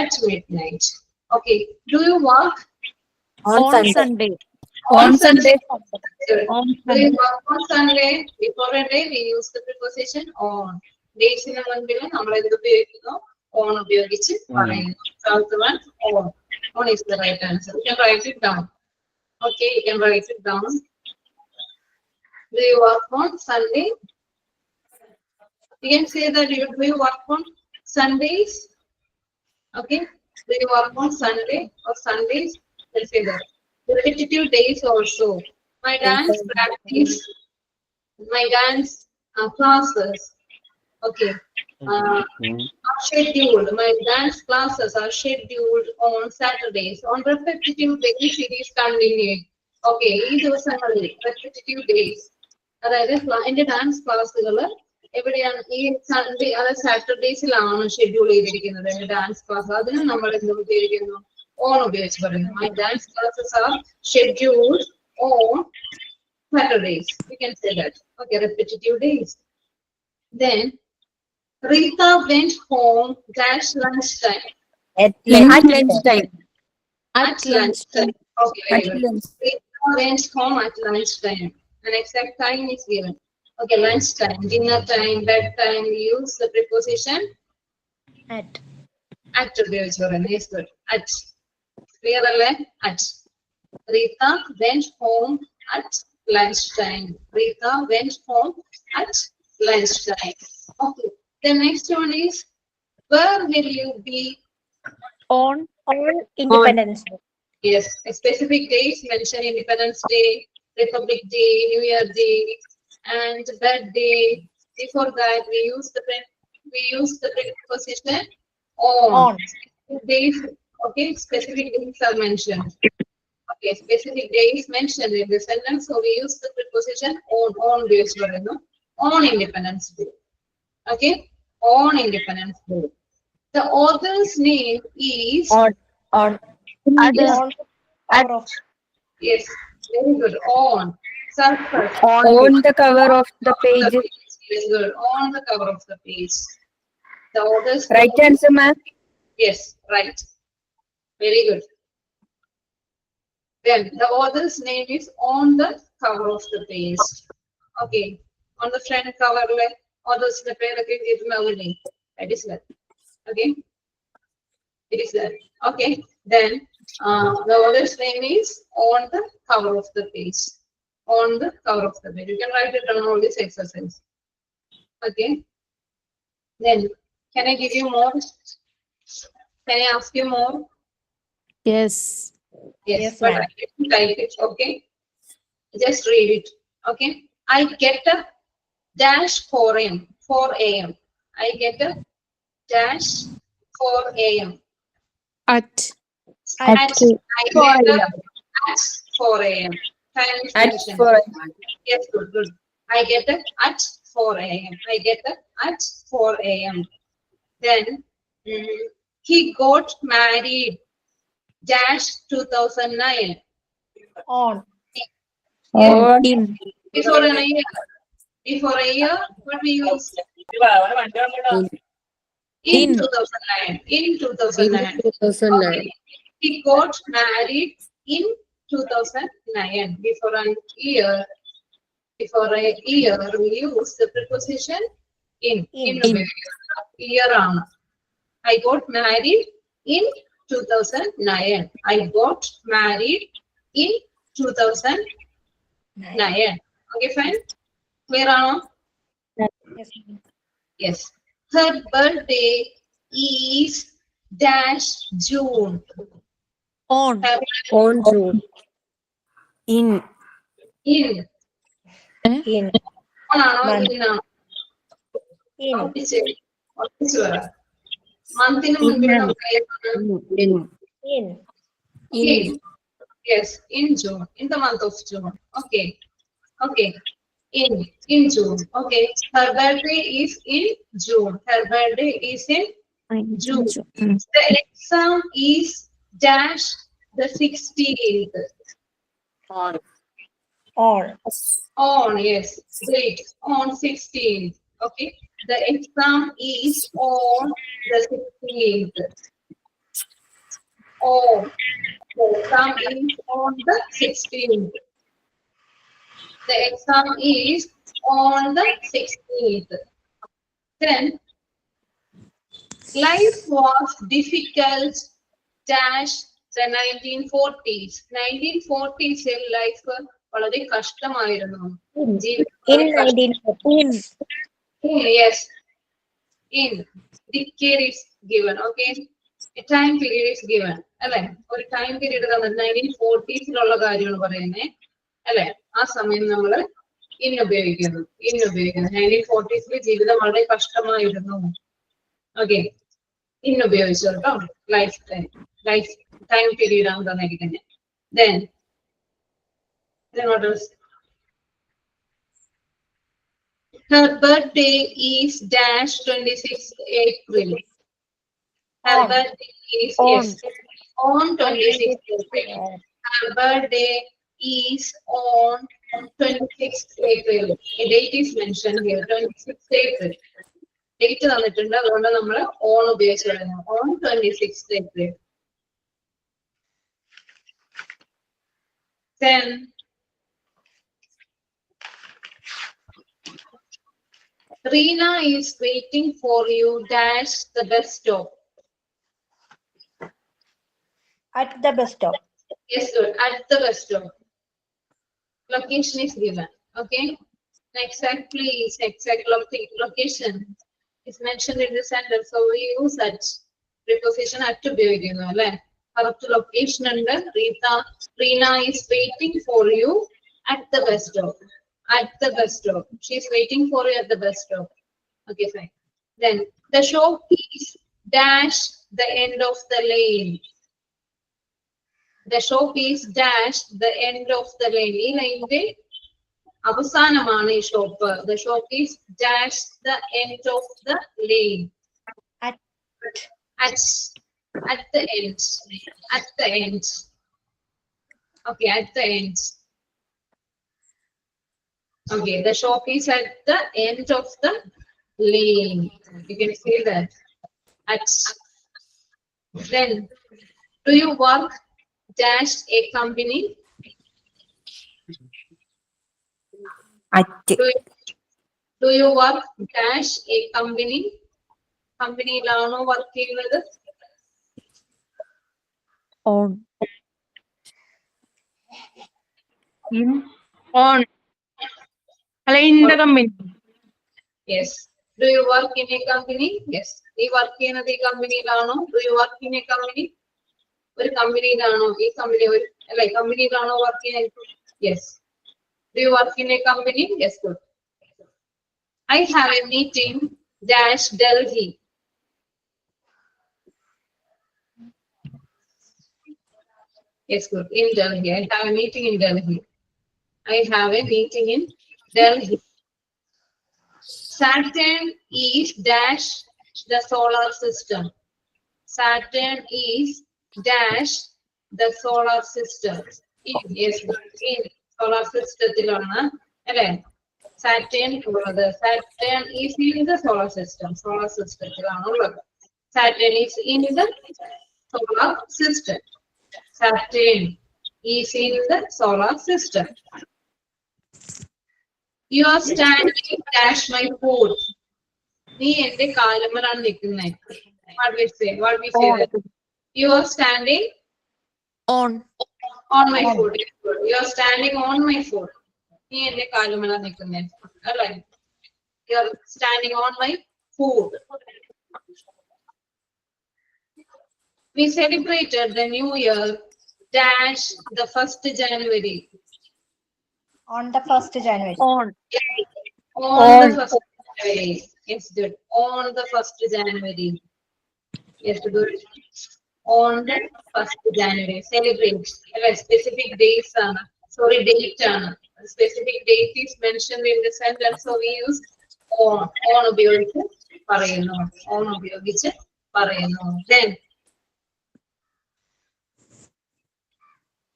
[SPEAKER 1] at midnight. Okay, do you work
[SPEAKER 3] On Sunday.
[SPEAKER 1] on Sunday?
[SPEAKER 3] On
[SPEAKER 1] Do you
[SPEAKER 3] Sunday.
[SPEAKER 1] work on Sunday? Before a day, we use the preposition on. Days in a month, നമ്മൾ എന്ത് ഉപയോഗിക്കുന്നു? On ഉപയോഗിച്ച് പറയുന്നു. South one, on. On is the right answer. You can write it down. Okay, you can write it down. Do you work on Sunday? You can say that do you work on Sundays? Okay, do you work on Sunday or Sundays? Let's say that. Repetitive days also. My dance practice, my dance classes. Okay. Are scheduled. My dance classes are scheduled on Saturdays. On repetitive days, it is continuing. Okay, ഈ ദിവസങ്ങളിൽ repetitive days. അതായത് എന്റെ dance ക്ലാസ്സുകൾ എവിടെയാണ് ഈ Sunday അതായത് സാറ്റർഡേസിലാണ് schedule ചെയ്തിരിക്കുന്നത് എന്റെ ഡാൻസ് ക്ലാസ്. അതിന് നമ്മൾ എന്ത് ഉപയോഗിക്കുന്നു? On ഉപയോഗിച്ച് പറയുന്നു. My dance classes are scheduled on Saturdays. You can say that. Okay, repetitive days. Then Rita went home dash lunchtime.
[SPEAKER 3] At lunchtime.
[SPEAKER 1] At lunchtime. Okay, very good. Rita went home at lunchtime. An exact time is given. Okay, lunchtime, dinner time, bedtime. We use the preposition
[SPEAKER 2] At.
[SPEAKER 1] at ഉപയോഗിച്ച് പറയുന്നത്. Yes, good. At. Clear അല്ലേ? At. Rita went home at lunchtime. Rita went home at lunchtime. Okay. The next one is, where will you be?
[SPEAKER 2] On Independence Day.
[SPEAKER 1] Yes, a specific days mention Independence Day, Republic Day, New Year Day, and birthday. Before that, we use the preposition on. Days, okay, specific days are mentioned. Okay, specific days mentioned in the sentence, so we use the preposition on based on Independence Day. Okay, on Independence Day. The author's name is
[SPEAKER 2] On.
[SPEAKER 1] yes, very good. On. Surface.
[SPEAKER 3] On the cover of the page.
[SPEAKER 1] Very good. On the cover of the page. The author's
[SPEAKER 3] Right
[SPEAKER 1] name-
[SPEAKER 3] answer, ma'am.
[SPEAKER 1] Yes, right. Very good. Then the author's name is on the cover of the page. Okay. On the front cover, author's name that is that. Okay. It is that. Okay. Then the author's name is on the cover of the page. On the cover of the page. You can write it down all this exercise. Okay. Then can I give you more? Can I ask you more?
[SPEAKER 3] Yes.
[SPEAKER 1] Yes,
[SPEAKER 2] Yes,
[SPEAKER 1] but
[SPEAKER 2] ma'am.
[SPEAKER 1] I didn't type it. Okay. Just read it. Okay. I get a dash 4 a.m. 4 a.m. I get a dash 4 a.m.
[SPEAKER 3] At.
[SPEAKER 1] I get a at 4 a.m. Time is
[SPEAKER 3] At
[SPEAKER 1] mentioned.
[SPEAKER 3] 4.
[SPEAKER 1] Yes, good, good. I get a at 4 a.m. I get a at 4 a.m. Then he got married dash 2009.
[SPEAKER 2] On.
[SPEAKER 1] Yes.
[SPEAKER 3] In.
[SPEAKER 1] Before a year. Before a year, what we use? In
[SPEAKER 3] In.
[SPEAKER 1] 2009. In 2009.
[SPEAKER 3] 2009.
[SPEAKER 1] Okay. He got married in 2009. Before a year. Before a year, we use the preposition in.
[SPEAKER 2] In.
[SPEAKER 1] Year on. I got married in 2009. I got married in 2009. Okay, fine. Clear or no?
[SPEAKER 2] Yes, ma'am.
[SPEAKER 1] Yes. Her birthday is dash June.
[SPEAKER 2] On.
[SPEAKER 1] Her
[SPEAKER 3] On June. In.
[SPEAKER 1] in.
[SPEAKER 2] In.
[SPEAKER 1] On ആണോ
[SPEAKER 2] Month.
[SPEAKER 1] in ആണോ?
[SPEAKER 2] In.
[SPEAKER 1] ഉറപ്പിച്ച് പറ. മന്തിന് മുൻപേ നമുക്ക് ഏതാണ്?
[SPEAKER 3] In.
[SPEAKER 2] In.
[SPEAKER 1] In. Yes, in June, in the month of June. Okay, okay. In June. Okay. Her birthday is in June. Her birthday is in June. The exam is dash the 16th.
[SPEAKER 3] On.
[SPEAKER 2] On.
[SPEAKER 1] On, yes. Great. On 16th. Okay. The exam is on the 16th. On. The exam is on the 16th. The exam is on the 16th. Then, life was difficult dash the 1940s. 1940s life വളരെ കഷ്ടമായിരുന്നു.
[SPEAKER 2] In
[SPEAKER 1] ജീവിതം വളരെ കഷ്ടം.
[SPEAKER 2] 1914.
[SPEAKER 1] Yes. In. Decade is given. Okay. A time period is given. അല്ലെ? ഒരു time period തന്നിട്ട് 1940s കാര്യമാണ് പറയുന്നത്. അല്ലെ? ആ സമയം നമ്മൾ ഇൻ ഉപയോഗിക്കുന്നു. 1940s ജീവിതം വളരെ കഷ്ടമായിരുന്നു. ഓക്കെ. ഇൻ ഉപയോഗിച്ചു കേട്ടോ. ലൈഫ് ടൈം പീരീഡ് ആണ് തന്നിരിക്കുന്നത്. Then what else? Her birthday is dash 26th April. Her
[SPEAKER 2] On.
[SPEAKER 1] birthday is
[SPEAKER 2] On.
[SPEAKER 1] yes on 26th April. Her birthday is on 26th April. A date is mentioned here, 26th April. Date തന്നിട്ടുണ്ട്, അതുകൊണ്ട് നമ്മൾ on ഉപയോഗിച്ച് പറയുന്നു. On 26th April. Then Reena is waiting for you dash the bus stop.
[SPEAKER 2] At the bus stop.
[SPEAKER 1] Yes, good. At the bus stop. Location is given. Okay. Exact place, exact location is mentioned in the sentence. So we use such preposition at to be again. Correct location under Reena is waiting for you at the bus stop. At the bus stop. She is waiting for you at the bus stop. Okay, fine. Then the shop is dash the end of the lane. The shop is dash the end of the lane. ഈ ലൈനിന്റെ അവസാനമാണ് ഈ shop. The shop is dash the end of the lane.
[SPEAKER 2] At.
[SPEAKER 1] At the end. At the end. Okay, at the end. Okay, the shop is at the end of the lane. You can say that. At. Then, do you work dash a company?
[SPEAKER 3] At.
[SPEAKER 1] Do you work dash a company? കമ്പനിയിലാണോ work ചെയ്യുന്നത്?
[SPEAKER 3] On.
[SPEAKER 4] On. അല്ല, in the company.
[SPEAKER 1] Yes. Do you work in a company? Yes. നീ work ചെയ്യുന്നത് ഈ കമ്പനിയിലാണോ? Do you work in a company? ഒരു കമ്പനിയിലാണോ? ഈ company അല്ലെ കമ്പനിയിലാണോ work ചെയ്യുന്നത്? Yes. Do you work in a company? Yes, good. I have a meeting dash Delhi. Yes, good. In Delhi. I have a meeting in Delhi. I have a meeting in Delhi. Saturn is dash the solar system. Saturn is dash the solar system. Yes, in solar system. Saturn is in the solar system. Solar system. Saturn is in the solar system. Saturn is in the solar system. You are standing dash my foot. നീ എന്റെ കാലുമലാണ് നിൽക്കുന്നത്. What we say? What we say? That you are standing
[SPEAKER 3] On.
[SPEAKER 1] on my foot. You are standing on my foot. നീ എന്റെ കാലുമേല നിൽക്കുന്നേ അല്ലേ? You are standing on my foot. We celebrated the new year dash the 1st January.
[SPEAKER 2] On the 1st January.
[SPEAKER 3] On.
[SPEAKER 1] On the 1st January. Yes, good. On the 1st January. Yes, good. On the 1st January. Celebrate. Specific days. Sorry, date. Specific date is mentioned in the sentence, so we use on. On ഉപയോഗിച്ച് പറയുന്നു. On ഉപയോഗിച്ച് പറയുന്നു. Then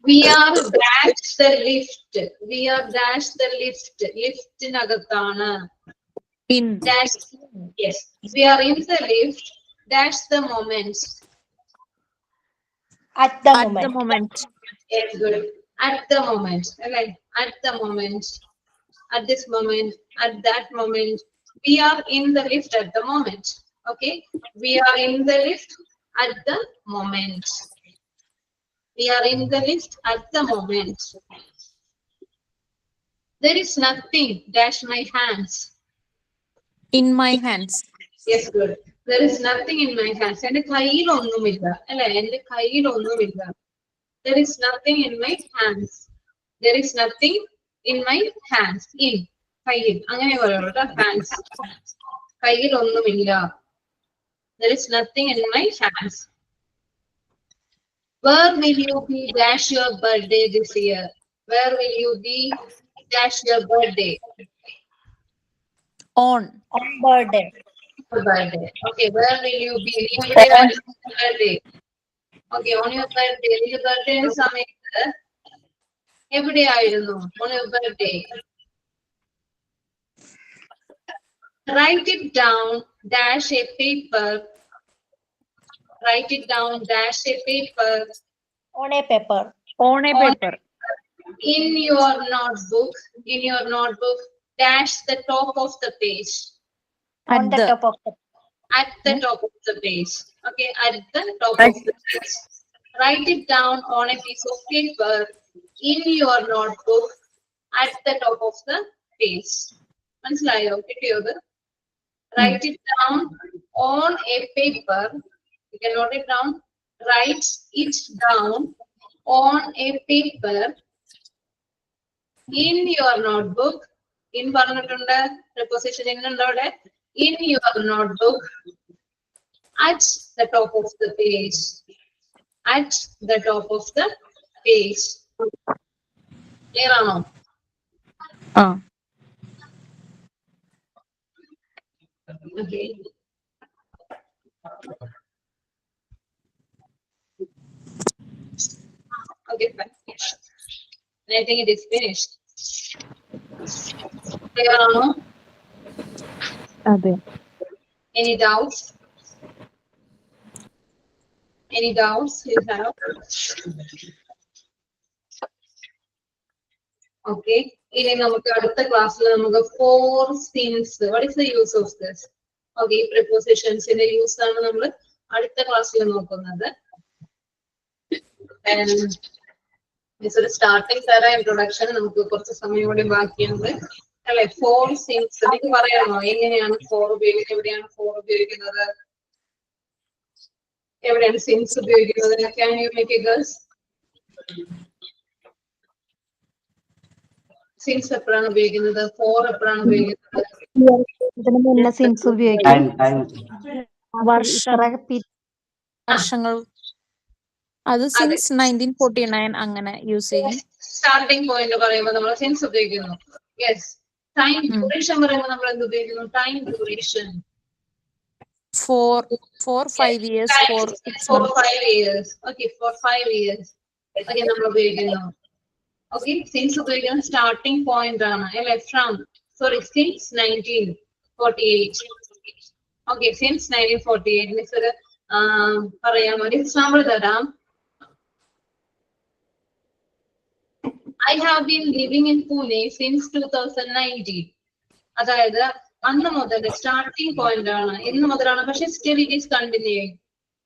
[SPEAKER 1] we are dash the lift. We are dash the lift. Liftനകത്താണ്.
[SPEAKER 3] In.
[SPEAKER 1] Dash. Yes. We are in the lift. Dash the moment.
[SPEAKER 2] At the
[SPEAKER 3] At
[SPEAKER 2] moment.
[SPEAKER 3] the moment.
[SPEAKER 1] Yes, good. At the moment. Okay. At the moment. At this moment. At that moment. We are in the lift at the moment. Okay. We are in the lift at the moment. We are in the lift at the moment. There is nothing. Dash my hands.
[SPEAKER 3] In my hands.
[SPEAKER 1] Yes, good. There is nothing in my hands. എന്റെ കയ്യിൽ ഒന്നുമില്ല അല്ലെ? എന്റെ കയ്യിൽ ഒന്നുമില്ല. There is nothing in my hands. There is nothing in my hands. In കയ്യിൽ അങ്ങനെ പറയുള്ളൂ കേട്ടോ. Hands. കയ്യിൽ ഒന്നുമില്ല. There is nothing in my hands. Where will you be dash your birthday this year? Where will you be dash your birthday?
[SPEAKER 3] On.
[SPEAKER 2] On birthday.
[SPEAKER 1] Birthday. Okay, where will you be? Birthday. Okay, on your birthday. Your birthday സമയത്ത് എവിടെയായിരുന്നു? On your birthday. Write it down, dash a paper. Write it down, dash a paper.
[SPEAKER 2] On a paper.
[SPEAKER 3] On a paper.
[SPEAKER 1] In your notebook. In your notebook, dash the top of the page.
[SPEAKER 2] On
[SPEAKER 3] At
[SPEAKER 2] the
[SPEAKER 3] the.
[SPEAKER 2] top of the.
[SPEAKER 1] At the top of the page. Okay, at the top of the page. Write it down on a piece of paper in your notebook at the top of the page. മനസ്സിലായോ? കിട്ടിയോ ഇത്? Write it down on a paper. You can note it down. Write it down on a paper in your notebook. In പറഞ്ഞിട്ടുണ്ട്. Preposition in ഉണ്ട് അവിടെ. In your notebook at the top of the page. At the top of the page. Clear ആണോ? Okay. Okay, fine. I think it is finished. Clear ആണോ?
[SPEAKER 3] അതെ.
[SPEAKER 1] Any doubts? Any doubts you have? Okay. ഇനി നമുക്ക് അടുത്ത ക്ലാസ്സിൽ നമുക്ക് 4 sins. What is the use of this? Okay, prepositions in the use ആണ് നമ്മൾ അടുത്ത ക്ലാസ്സിൽ നോക്കുന്നത്. ഒരു സ്റ്റാർട്ടിംഗ് തരാം ഇൻട്രൊഡക്ഷൻ. നമുക്ക് കുറച്ച് സമയം കൂടി ബാക്കിയുണ്ട് അല്ലെ? 4 sins. എനിക്ക് പറയാമോ എങ്ങനെയാണ് 4 ഉപയോഗിക്കുന്നത്? എവിടെയാണ് 4 ഉപയോഗിക്കുന്നത്? എവിടെയാണ് സിൻസ് ഉപയോഗിക്കുന്നത്? Can you make a guess? Since എപ്പോഴാണ് ഉപയോഗിക്കുന്നത്? 4 എപ്പോഴാണ് ഉപയോഗിക്കുന്നത്?
[SPEAKER 3] ഇതിന് മുന്നേ സിൻസ് ഉപയോഗിക്കും.
[SPEAKER 5] Time.
[SPEAKER 3] വർഷങ്ങൾ. അത് സിൻസ് 1949 അങ്ങനെ യൂസ് ചെയ്യും.
[SPEAKER 1] സ്റ്റാർട്ടിംഗ് പോയിന്റ് പറയുമ്പോൾ നമ്മൾ സിൻസ് ഉപയോഗിക്കുന്നു. യെസ്. ടൈം ഡ്യൂറേഷൻ പറയുമ്പോൾ നമ്മൾ എന്ത് ഉപയോഗിക്കുന്നു? Time duration.
[SPEAKER 3] For 5 years, for 6
[SPEAKER 1] For
[SPEAKER 3] months.
[SPEAKER 1] 5 years. Okay, for 5 years. Okay, നമ്മൾ ഉപയോഗിക്കുന്നു. Okay, since ഉപയോഗിക്കുന്ന സ്റ്റാർട്ടിംഗ് പോയിന്റ് ആണ് അല്ലെ? From, sorry, since 1948. Okay, since 1948. Miss ഒരു പറയാം, ഒരു എക്സാമ്പിൾ തരാം. I have been living in Pune since 2019. അതായത് അന്ന് മുതൽ സ്റ്റാർട്ടിംഗ് പോയിന്റ് ആണ്, ഇന്ന് മുതലാണ്. പക്ഷെ സ്റ്റിൽ ഇറ്റ് ഈസ് കണ്ടിന്യൂയിങ്.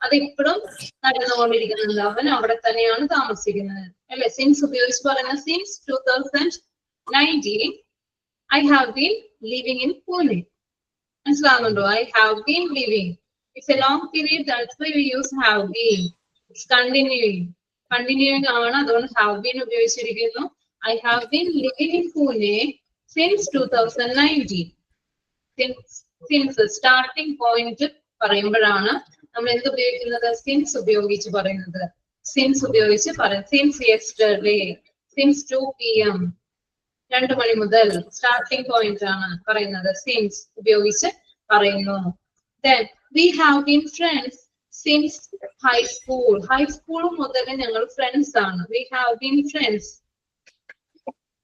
[SPEAKER 1] അത് ഇപ്പോഴും നടന്നുകൊണ്ടിരിക്കുന്നുണ്ട്. അവൻ അവിടെ തന്നെയാണ് താമസിക്കുന്നത് അല്ലെ. സിൻസ് ഉപയോഗിച്ച് പറയുന്ന since 2019 I have been living in Pune. മനസ്സിലാവുന്നുണ്ടോ? I have been living. It's a long period, that's why we use have been. It's continuing. Continuing ആണ്, അതുകൊണ്ട് have been ഉപയോഗിച്ചിരിക്കുന്നു. I have been living in Pune since 2019. Since starting point പറയുമ്പോഴാണ് നമ്മൾ എന്ത് ഉപയോഗിക്കുന്നത്? Since ഉപയോഗിച്ച് പറയുന്നത്. Since ഉപയോഗിച്ച് പറയും. സിൻസ് യെസ്റ്റർഡേ, സിൻസ് 2 PM, 2 മണി മുതൽ സ്റ്റാർട്ടിംഗ് പോയിന്റ് ആണ് പറയുന്നത്. സിൻസ് ഉപയോഗിച്ച് പറയുന്നു. Then we have been friends since high school. High school മുതൽ ഞങ്ങൾ ഫ്രണ്ട്സ് ആണ്. We have been friends.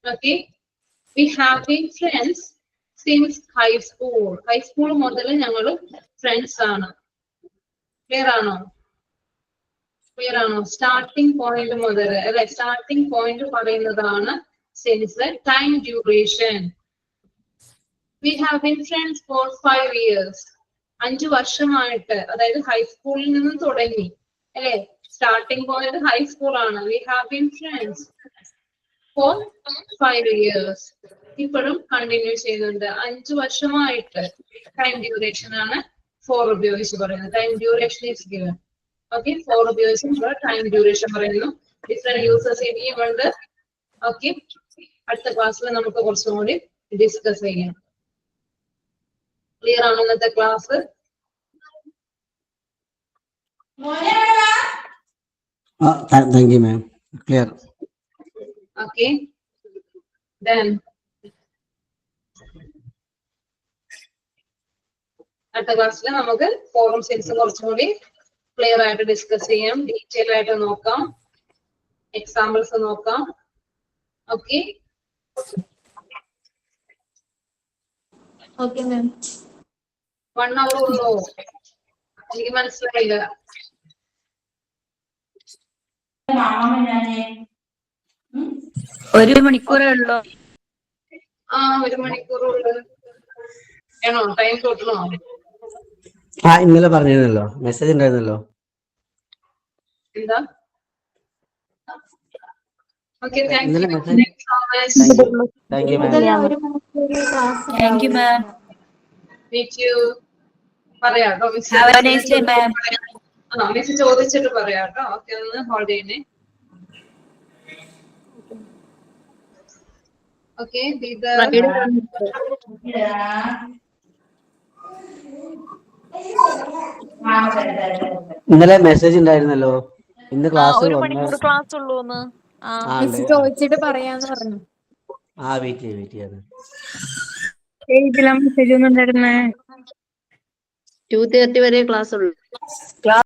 [SPEAKER 1] Okay, we have been friends since high school. High school മുതൽ ഞങ്ങൾ ഫ്രണ്ട്സ് ആണ്. ക്ലിയർ ആണോ? ക്ലിയർ ആണോ? സ്റ്റാർട്ടിംഗ് പോയിന്റ് മുതൽ അല്ലെ, സ്റ്റാർട്ടിംഗ് പോയിന്റ് പറയുന്നതാണ് since. Time duration, we have been friends for 5 years. 5 വർഷമായിട്ട്, അതായത് ഹൈസ്കൂളിൽ നിന്നും തുടങ്ങി അല്ലെ. സ്റ്റാർട്ടിംഗ് പോയിന്റ് ഹൈസ്കൂൾ ആണ്. We have been friends for 5 years. ഇപ്പോഴും കണ്ടിന്യൂ ചെയ്യുന്നുണ്ട്. 5 വർഷമായിട്ട്. ടൈം ഡ്യൂറേഷൻ ആണ് 4 ഉപയോഗിച്ച് പറയുന്നത്. Time duration is given. Okay, 4 ഉപയോഗിച്ച് ടൈം ഡ്യൂറേഷൻ പറയുന്നു. ഡിഫറെന്റ് യൂസേഴ്സ് ഇനിയും ഉണ്ട്. ഓക്കെ, അടുത്ത ക്ലാസ്സിൽ നമുക്ക് കുറച്ചും കൂടി ഡിസ്കസ് ചെയ്യാം. ക്ലിയർ ആണോ ഇന്നത്തെ class?
[SPEAKER 5] Thank you, ma'am. Clear.
[SPEAKER 1] Okay, then അടുത്ത ക്ലാസ്സിൽ നമുക്ക് ഫോറും സെൻസും കുറച്ചും കൂടി ക്ലിയർ ആയിട്ട് ഡിസ്കസ് ചെയ്യാം. ഡീറ്റെയിൽ ആയിട്ട് നോക്കാം. എക്സാമ്പിൾസ് നോക്കാം. Okay,
[SPEAKER 3] okay ma'am.
[SPEAKER 1] 1 hour ഉള്ളൂ. എനിക്ക് മനസ്സിലായില്ല.
[SPEAKER 4] ഒരു മണിക്കൂറേ ഉള്ളൂ.
[SPEAKER 1] 1 മണിക്കൂറുള്ളൂ. വേണോ? ടൈം കൂട്ടണോ?
[SPEAKER 5] ഇന്നലെ പറഞ്ഞിരുന്നല്ലോ, മെസ്സേജ് ഉണ്ടായിരുന്നല്ലോ.
[SPEAKER 1] എന്താ? ഓക്കെ, താങ്ക്
[SPEAKER 5] ഇന്നലെ
[SPEAKER 1] you.
[SPEAKER 5] Message. Thank you, ma'am.
[SPEAKER 4] Thank you ma'am.
[SPEAKER 1] Meet you. പറയാട്ടോ miss.
[SPEAKER 4] Have a nice day, ma'am.
[SPEAKER 1] Miss ചോദിച്ചിട്ട് പറയാട്ടോ. ഓക്കെ, ഒന്ന് ഹോൾഡ് ചെയ്യണേ. ഓക്കെ,
[SPEAKER 5] ഇന്നലെ മെസ്സേജ് ഉണ്ടായിരുന്നല്ലോ. ഇന്ന് ക്ലാസ്
[SPEAKER 3] 1 മണിക്കൂർ ക്ലാസ് ഉള്ളൂന്ന്.
[SPEAKER 2] ചോദിച്ചിട്ട് പറയാന്ന് പറഞ്ഞു.
[SPEAKER 5] വെയിറ്റ് ചെയ്യാതെ.
[SPEAKER 4] ഇതിലാ മെസ്സേജ് ഒന്നും ഉണ്ടായിരുന്നേ.
[SPEAKER 6] 2:30 വരെ ക്ലാസ് ഉള്ളൂ.